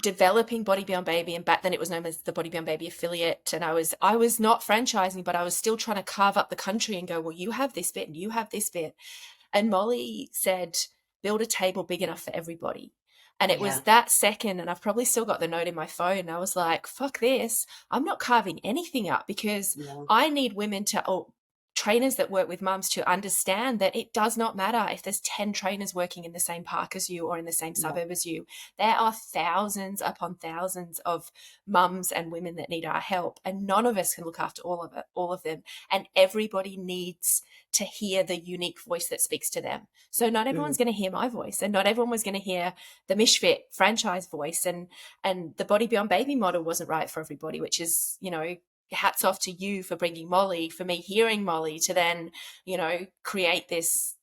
developing Body Beyond Baby, and back then it was known as the Body Beyond Baby affiliate, and I was not franchising, but I was still trying to carve up the country and go, well, you have this bit and you have this bit. And Molly said, build a table big enough for everybody. And it was that second, and I've probably still got the note in my phone. I was like, fuck this. I'm not carving anything up, because I need women trainers that work with mums to understand that it does not matter if there's 10 trainers working in the same park as you or in the same suburb as you. There are thousands upon thousands of mums and women that need our help, and none of us can look after all of them. And everybody needs to hear the unique voice that speaks to them. So not everyone's going to hear my voice, and not everyone was going to hear the Mishfit franchise voice, and the Body Beyond Baby model wasn't right for everybody, which is, hats off to you for bringing Molly, for me hearing Molly, to then, create this,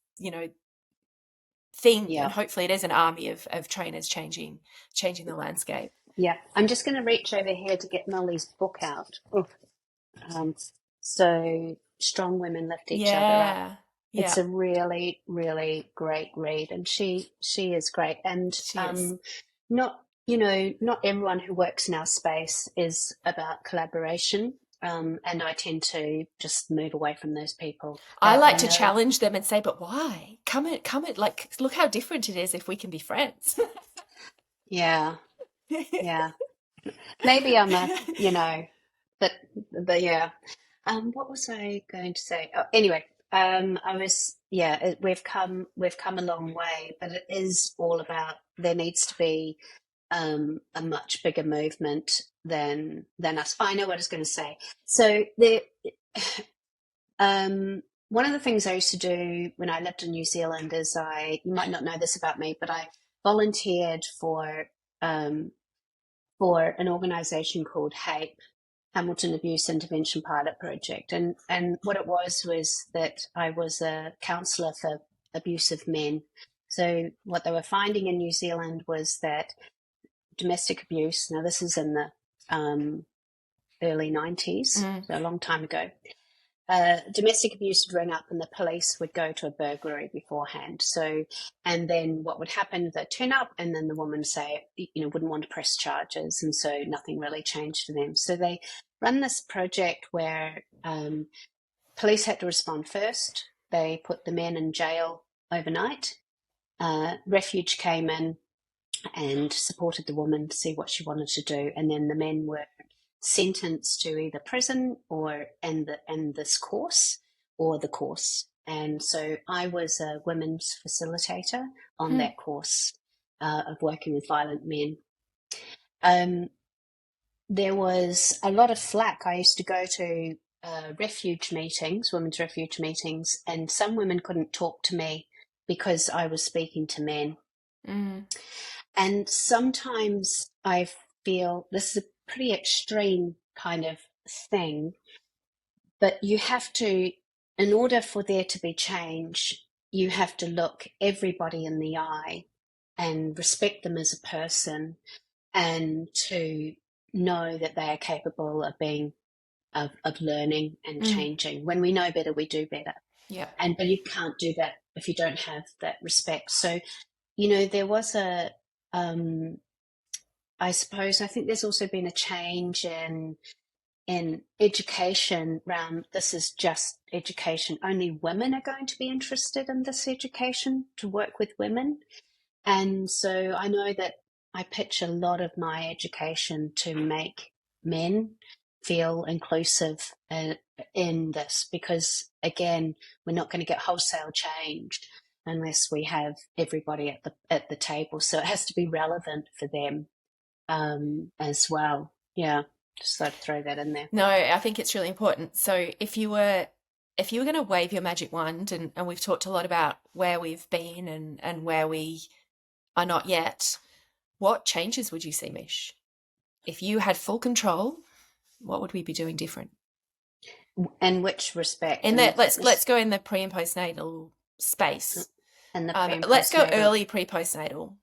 thing. And hopefully it is an army of trainers changing the landscape. Yeah. I'm just going to reach over here to get Molly's book out. So Strong Women Lift Each Other Up. Yeah. It's a really, really great read, and she is great. And not everyone who works in our space is about collaboration. And I tend to just move away from those people. I like to challenge them and say, but why? Come at, like, look how different it is if we can be friends. Yeah. Maybe I'm what was I going to say? Oh, anyway, we've come a long way, but it is all about, there needs to be a much bigger movement than us. I know what I was going to say. So one of the things I used to do when I lived in New Zealand is, you might not know this about me, but I volunteered for an organisation called HAPE, Hamilton Abuse Intervention Pilot Project, and what it was that I was a counsellor for abusive men. So what they were finding in New Zealand was that domestic abuse, now this is in the early 90s, so a long time ago, domestic abuse would ring up and the police would go to a burglary beforehand. So, and then what would happen, they'd turn up and then the woman say, wouldn't want to press charges, and so nothing really changed for them. So they run this project where police had to respond first. They put the men in jail overnight. Refuge came in and supported the woman to see what she wanted to do, and then the men were sentenced to either prison or this course or the course. And so I was a women's facilitator on that course of working with violent men. There was a lot of flack. I used to go to refuge meetings, women's refuge meetings, and some women couldn't talk to me because I was speaking to men. And sometimes I feel this is a pretty extreme kind of thing, but you have to, in order for there to be change, you have to look everybody in the eye and respect them as a person, and to know that they are capable of being, of learning and changing. When we know better, we do better. Yeah. But you can't do that if you don't have that respect. So, there was I think there's also been a change in education around, this is just education. Only women are going to be interested in this education, to work with women. And so I know that I pitch a lot of my education to make men feel inclusive in this, because again, we're not going to get wholesale change unless we have everybody at the table. So it has to be relevant for them as well. Yeah, just thought I'd throw that in there. No, I think it's really important. So if you were going to wave your magic wand, and we've talked a lot about where we've been and where we are not yet, what changes would you see, Mish? If you had full control, what would we be doing different? In which respect? In In the that, let's fitness go in the pre and postnatal space. and the pre and Let's go postnatal. early pre postnatal.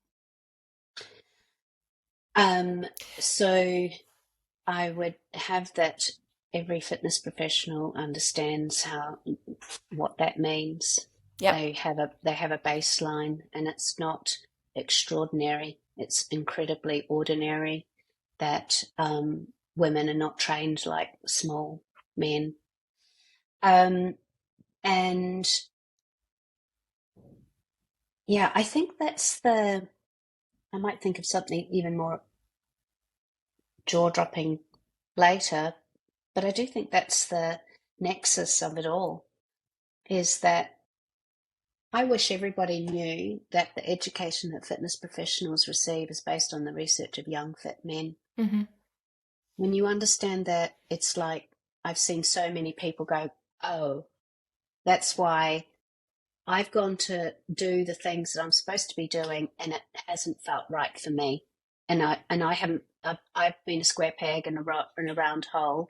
So I would have that every fitness professional understands what that means. Yep. They have a baseline, and it's not extraordinary. It's incredibly ordinary that women are not trained like small men. And yeah, I think I might think of something even more jaw-dropping later, but I do think that's the nexus of it all, is that I wish everybody knew that the education that fitness professionals receive is based on the research of young, fit men. Mm-hmm. When you understand that, it's like I've seen so many people go, oh, that's why I've gone to do the things that I'm supposed to be doing, and it hasn't felt right for me. And I haven't. I've been a square peg in a round hole,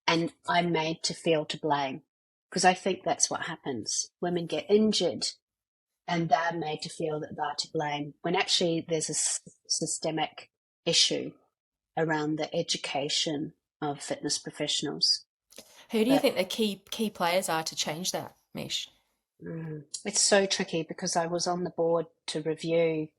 and I'm made to feel to blame, because I think that's what happens. Women get injured, and they're made to feel that they're to blame, when actually there's a systemic issue around the education of fitness professionals. Who do you think the key players are to change that, Mish? It's so tricky, because I was on the board to review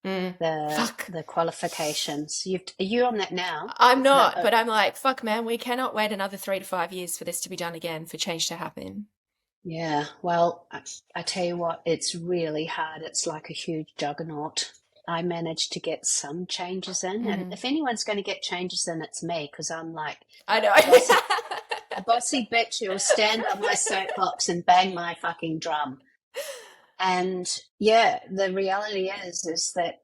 the qualifications. Are you on that now? I'm not, but I'm like, fuck, man, we cannot wait another 3 to 5 years for this to be done again, for change to happen. Yeah, well, I tell you what, it's really hard. It's like a huge juggernaut. I managed to get some changes in, and if anyone's going to get changes in, it's me, because I'm like, I know, a bossy bitch who will stand on my soapbox and bang my fucking drum. And yeah, the reality is that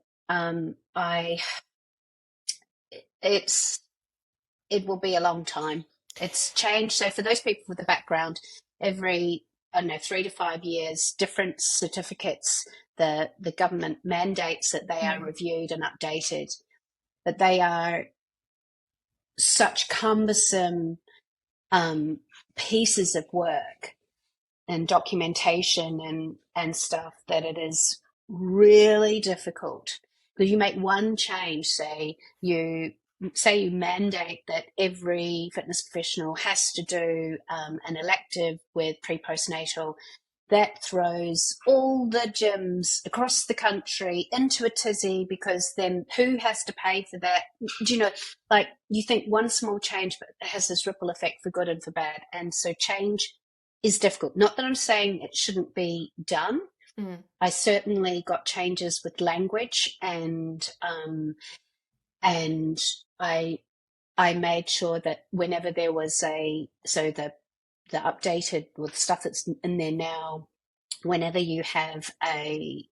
it will be a long time. It's changed. So for those people with a background, every, I don't know, 3 to 5 years, different certificates, the government mandates that they are reviewed and updated, but they are such cumbersome pieces of work and documentation and stuff, that it is really difficult. Because you make one change, say you mandate that every fitness professional has to do an elective with pre-postnatal, that throws all the gyms across the country into a tizzy, because then who has to pay for that? Do you know, like, you think one small change, but it has this ripple effect for good and for bad. And so change is difficult. Not that I'm saying it shouldn't be done. I certainly got changes with language, and I made sure that whenever there was the updated with stuff that's in there now, whenever you have a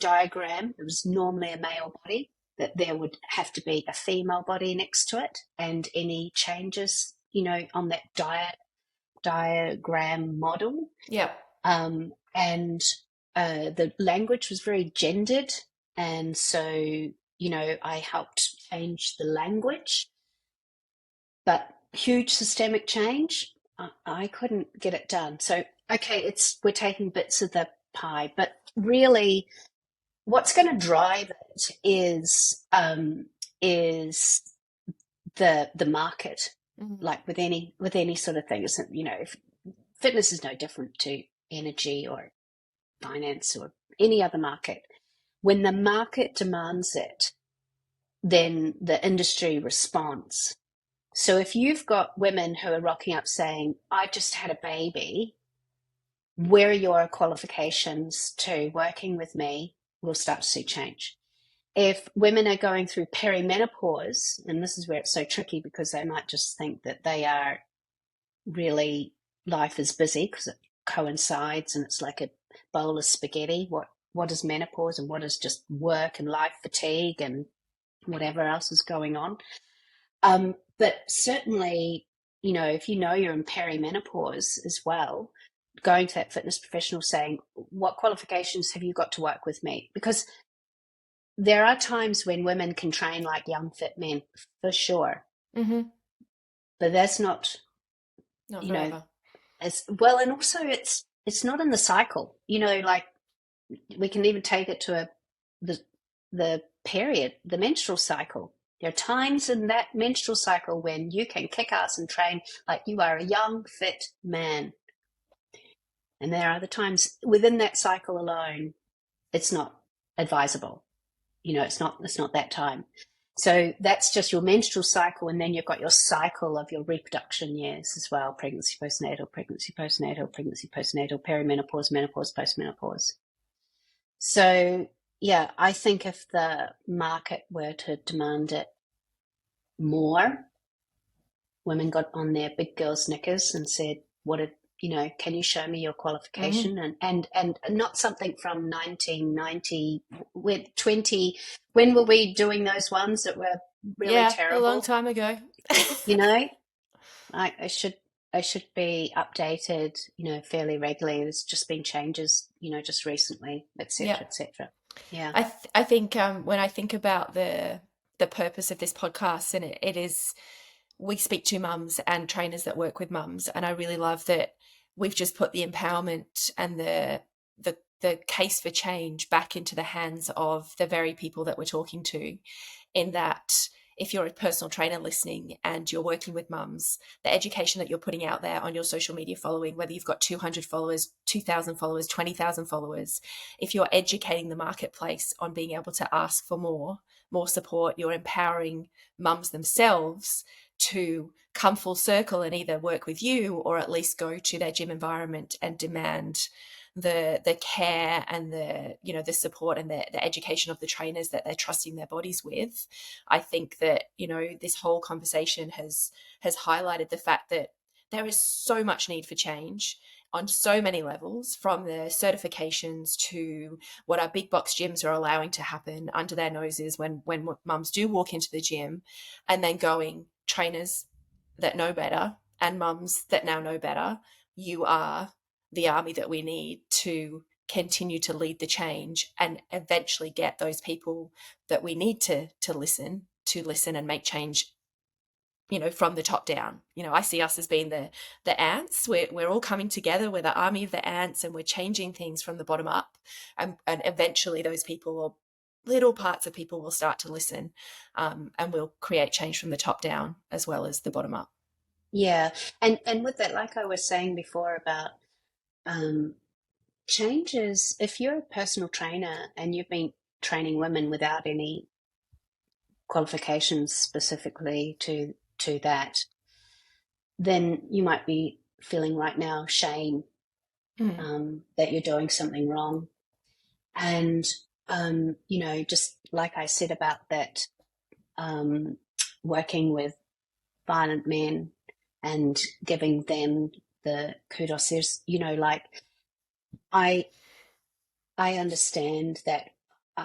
diagram, it was normally a male body, that there would have to be a female body next to it, and any changes, on that diagram model. Yep. And the language was very gendered, and so I helped change the language, but huge systemic change, I couldn't get it done. So okay, we're taking bits of the pie, but really, what's going to drive it is the market. Like with any sort of thing, if fitness is no different to energy or finance or any other market. When the market demands it, then the industry responds. So if you've got women who are rocking up saying, I just had a baby, where are your qualifications to working with me? We'll start to see change. If women are going through perimenopause, and this is where it's so tricky, because they might just think that they are really, life is busy because it coincides and it's like a bowl of spaghetti. What is menopause, and what is just work and life fatigue and whatever else is going on? But certainly, if you're in perimenopause as well, going to that fitness professional saying, what qualifications have you got to work with me? Because there are times when women can train like young fit men, for sure. But that's not Not you know, forever. as well. And also it's not in the cycle, like we can even take it to the period, the menstrual cycle. There are times in that menstrual cycle when you can kick ass and train like you are a young, fit man. And there are other times within that cycle alone, it's not advisable. It's not that time. So that's just your menstrual cycle. And then you've got your cycle of your reproduction years as well. Pregnancy, postnatal, pregnancy, postnatal, pregnancy, postnatal, perimenopause, menopause, postmenopause. So yeah, I think if the market were to demand it more, women got on their big girls' knickers and said, can you show me your qualification? And not something from 1990 with 20, when were we doing those ones that were really terrible? A long time ago. I should be updated, fairly regularly. There's just been changes, just recently, etc., etc. Yeah. I think when I think about the purpose of this podcast, and it is, we speak to mums and trainers that work with mums, and I really love that we've just put the empowerment and the case for change back into the hands of the very people that we're talking to, in that if you're a personal trainer listening and you're working with mums, the education that you're putting out there on your social media following, whether you've got 200 followers, 2,000 followers, 20,000 followers, if you're educating the marketplace on being able to ask for more support, you're empowering mums themselves to come full circle and either work with you or at least go to their gym environment and demand the care and the support and the education of the trainers that they're trusting their bodies with. I think that this whole conversation has highlighted the fact that there is so much need for change on so many levels, from the certifications to what our big box gyms are allowing to happen under their noses when mums do walk into the gym, and then going, trainers that know better and mums that now know better, you are the army that we need to continue to lead the change and eventually get those people that we need to listen and make change, from the top down. I see us as being the ants. We're all coming together. We're the army of the ants, and we're changing things from the bottom up. And eventually those people, or little parts of people, will start to listen, and we'll create change from the top down as well as the bottom up. Yeah. And with that, like I was saying before about changes, if you're a personal trainer and you've been training women without any qualifications specifically to that, then you might be feeling right now shame that you're doing something wrong. And, just like I said about that, working with violent men and giving them the kudos, there's, I understand that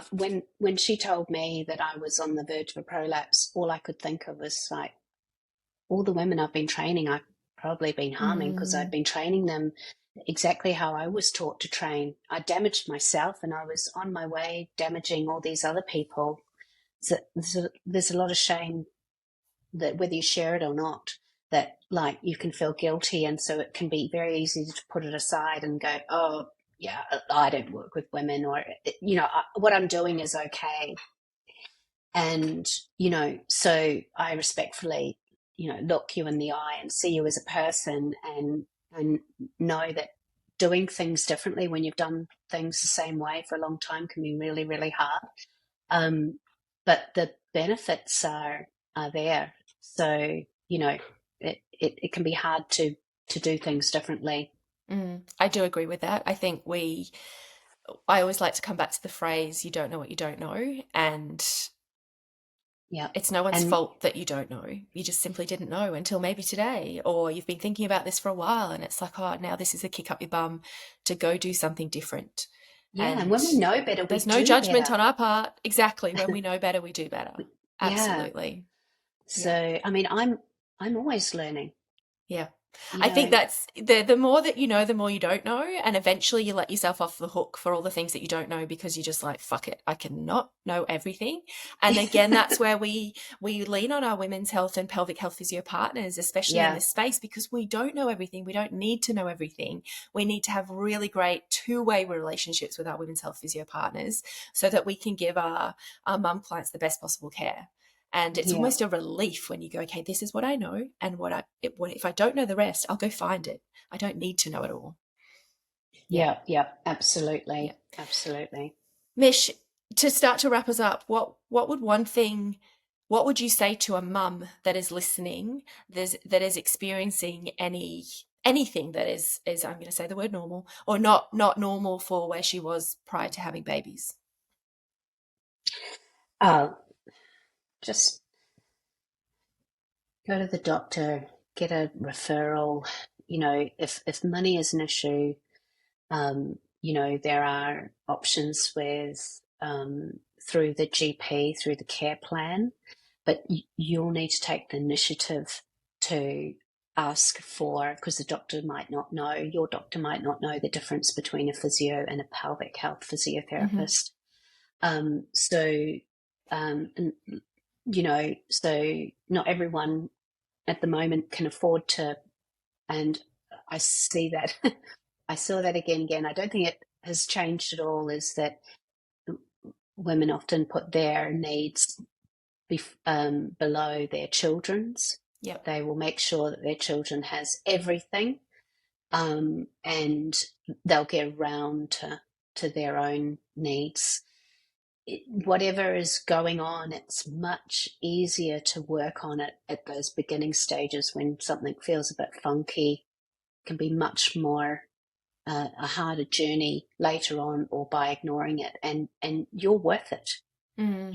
when she told me that I was on the verge of a prolapse, all I could think of was like, all the women I've been training, I've probably been harming because I've been training them exactly how I was taught to train. I damaged myself and I was on my way damaging all these other people. So there's a lot of shame that whether you share it or not, that like you can feel guilty, and so it can be very easy to put it aside and go, oh yeah, I don't work with women, or what I'm doing is okay. And so I respectfully look you in the eye and see you as a person, and know that doing things differently when you've done things the same way for a long time can be really, really hard. But the benefits are there. So, it can be hard to do things differently. I do agree with that. I think I always like to come back to the phrase, you don't know what you don't know. And yeah, it's no one's fault that you don't know. You just simply didn't know until maybe today, or you've been thinking about this for a while and it's like, oh, now this is a kick up your bum to go do something different. Yeah, and when we know better, there's no judgment on our part. Exactly. When we know better, we do better. Absolutely. So, I mean, I'm always learning. Yeah. you I think know. that's the more that you know, the more you don't know, and eventually you let yourself off the hook for all the things that you don't know because you're just like, fuck it, I cannot know everything. And again, that's where we lean on our women's health and pelvic health physio partners, especially in Yeah, this space, because we don't know everything. We don't need to know everything. We need to have really great two-way relationships with our women's health physio partners so that we can give our mum clients the best possible care. And it's yeah, almost a relief when you go, okay, this is what I know, and if I don't know the rest, I'll go find it. I don't need to know it all. Yeah, yeah, yeah. absolutely, absolutely. Mish, to start to wrap us up, what would you say to a mum that is listening, that is experiencing anything that is I'm going to say the word normal or not normal for where she was prior to having babies? Uh, just go to the doctor, get a referral. If money is an issue, there are options with through the GP, through the care plan, but you'll need to take the initiative to ask for, because the doctor might not know, your doctor might not know the difference between a physio and a pelvic health Mm-hmm. physiotherapist. And, so not everyone at the moment can afford to, and I see that, I saw that again. I don't think it has changed at all, is that women often put their needs below their children's. Yep. They will make sure that their children has everything, and they'll get around to their own needs. Whatever is going on, it's much easier to work on it at those beginning stages when something feels a bit funky. It can be much more a harder journey later on, or by ignoring it, and you're worth it. Mm.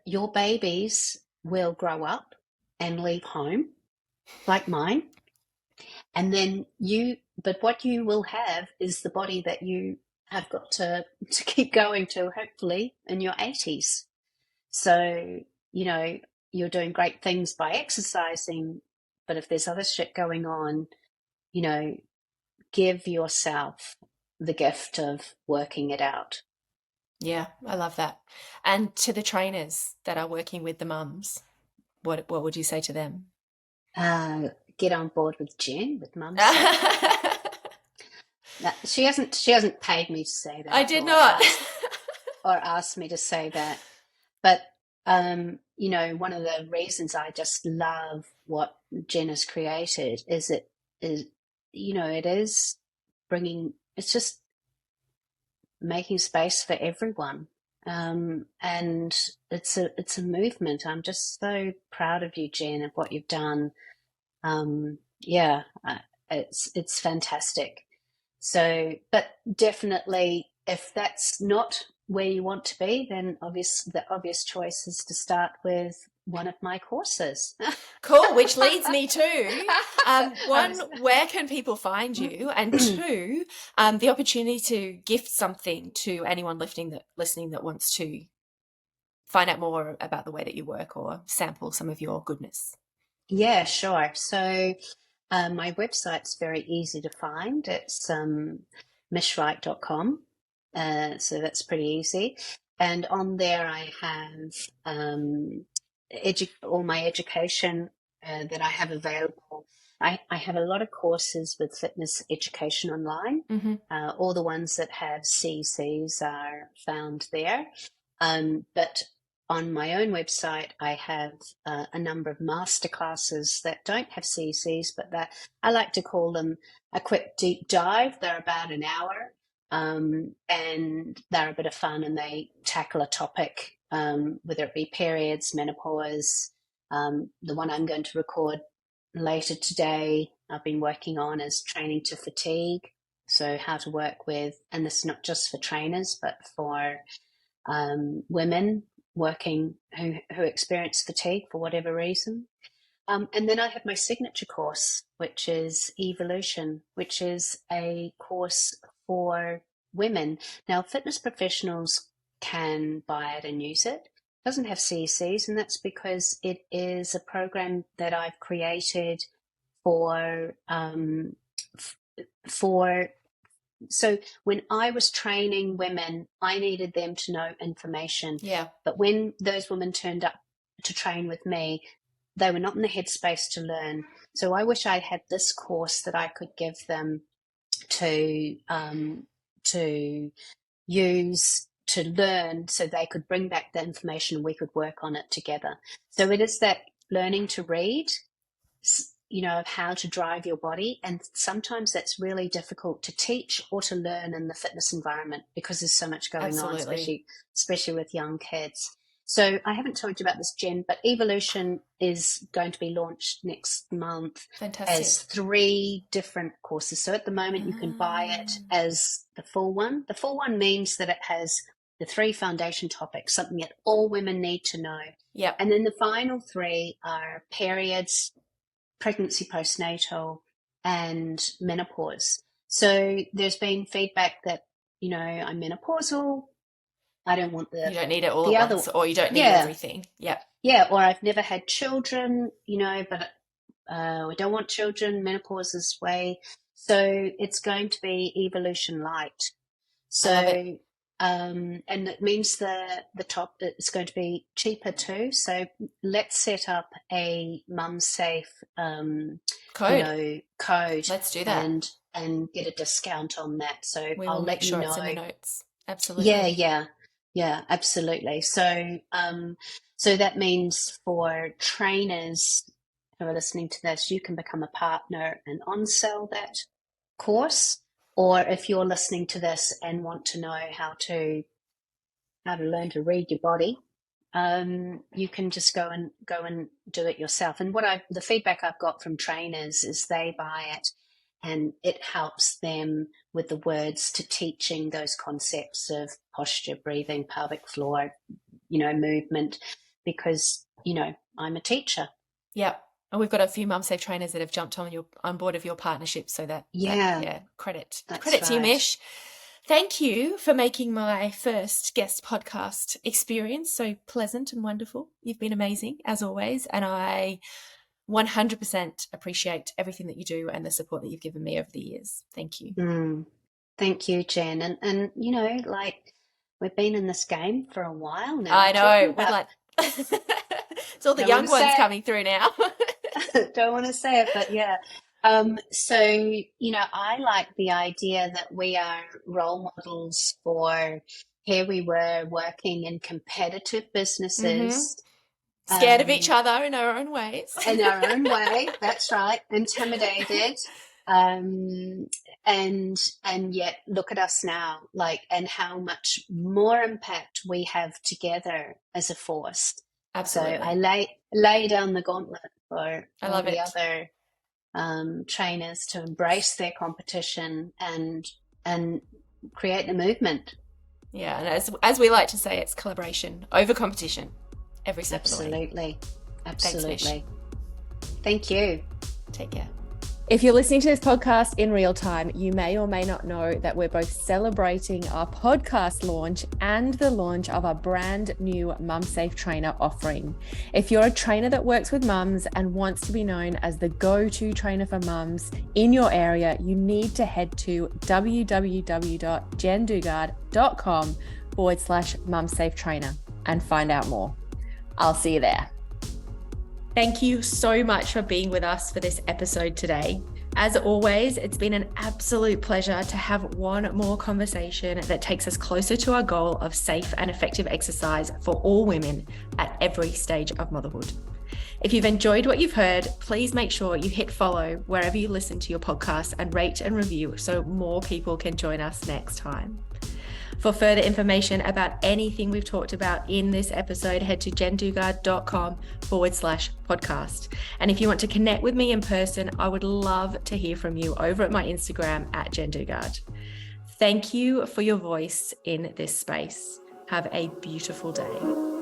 Your babies will grow up and leave home like mine, and then but what you will have is the body that you have got to keep going to, hopefully in your 80s. So, you know, you're doing great things by exercising, but if there's other shit going on, you know, give yourself the gift of working it out. Yeah, I love that. And to the trainers that are working with the mums, what would you say to them? Get on board with Jen, with Mum's Safe. She hasn't paid me to say I that, did not. or asked me to say that. But one of the reasons I just love what Jen has created is it is it's just making space for everyone. And it's a movement. I'm just so proud of you, Jen, of what you've done. Yeah, it's fantastic. So, but definitely, if that's not where you want to be, then the obvious choice is to start with one of my courses. Cool, which leads me to I one, was, where can people find you? And two, the opportunity to gift something to anyone listening that wants to find out more about the way that you work or sample some of your goodness. yeah, sure. So my website's very easy to find. It's mishwright.com. So that's pretty easy. And on there, I have all my education that I have available. I have a lot of courses with fitness education online. Mm-hmm. All the ones that have CCs are found there. But on my own website, I have a number of masterclasses that don't have CCs, but that I like to call them a quick deep dive. They're about an hour, and they're a bit of fun, and they tackle a topic, whether it be periods, menopause. The one I'm going to record later today, I've been working on, is training to fatigue. So how to work with, and this is not just for trainers, but for women working who experience fatigue for whatever reason. And then I have my signature course, which is EVEolution, which is a course for women. Now, fitness professionals can buy it and use it. It doesn't have CCs, and that's because it is a program that I've created for so when I was training women, I needed them to know information. Yeah. But when those women turned up to train with me, they were not in the headspace to learn. So I wish I had this course that I could give them to use to learn, so they could bring back the information and we could work on it together. So it is that learning to read, of how to drive your body. And sometimes that's really difficult to teach or to learn in the fitness environment because there's so much going on, especially with young kids. So I haven't told you about this, Jen, but EVEolution is going to be launched next month. Fantastic. As 3 different courses. So at the moment you can buy it as the full one. The full one means that it has the 3 foundation topics, something that all women need to know. Yep. And then the final 3 are periods, pregnancy, postnatal, and menopause. So there's been feedback that, I'm menopausal. I don't want you don't need it all at once, or you don't need everything. Yeah. Yeah. Or I've never had children, but I don't want children. Menopause is way. So it's going to be EVEolution Light. So, and it means the top, it's going to be cheaper too. So let's set up a mum safe, code. Let's do that. And get a discount on that. So I'll let you know. It's in the notes. Absolutely. Yeah, absolutely. So, so that means for trainers who are listening to this, you can become a partner and on-sell that course. Or if you're listening to this and want to know how to learn to read your body, you can just go and do it yourself. And the feedback I've got from trainers is they buy it, and it helps them with the words to teaching those concepts of posture, breathing, pelvic floor, movement, because, I'm a teacher. Yeah. And we've got a few mum safe trainers that have jumped on board of your partnership. So credit to you, Mish. Thank you for making my first guest podcast experience so pleasant and wonderful. You've been amazing as always. And I 100% appreciate everything that you do and the support that you've given me over the years. Thank you. Thank you, Jen. And we've been in this game for a while now. I know. It's all the young ones coming through now. Don't want to say it, but yeah. So, I like the idea that we are role models for, here we were working in competitive businesses. Scared of each other in our own ways. In our own way, that's right. Intimidated. And yet look at us now, and how much more impact we have together as a force. Absolutely. So I lay down the gauntlet for all the other trainers to embrace their competition and create the movement. Yeah, and as we like to say, it's collaboration over competition every step of the way. Absolutely. Thanks, Thank you. Take care. If you're listening to this podcast in real time, you may or may not know that we're both celebrating our podcast launch and the launch of our brand new Mum Safe Trainer offering. If you're a trainer that works with mums and wants to be known as the go-to trainer for mums in your area, you need to head to www.jendugard.com/mumsafetrainer and find out more. I'll see you there. Thank you so much for being with us for this episode today. As always, it's been an absolute pleasure to have one more conversation that takes us closer to our goal of safe and effective exercise for all women at every stage of motherhood. If you've enjoyed what you've heard, please make sure you hit follow wherever you listen to your podcast and rate and review so more people can join us next time. For further information about anything we've talked about in this episode, head to jendugard.com/podcast. And if you want to connect with me in person, I would love to hear from you over at my Instagram @jendugard. Thank you for your voice in this space. Have a beautiful day.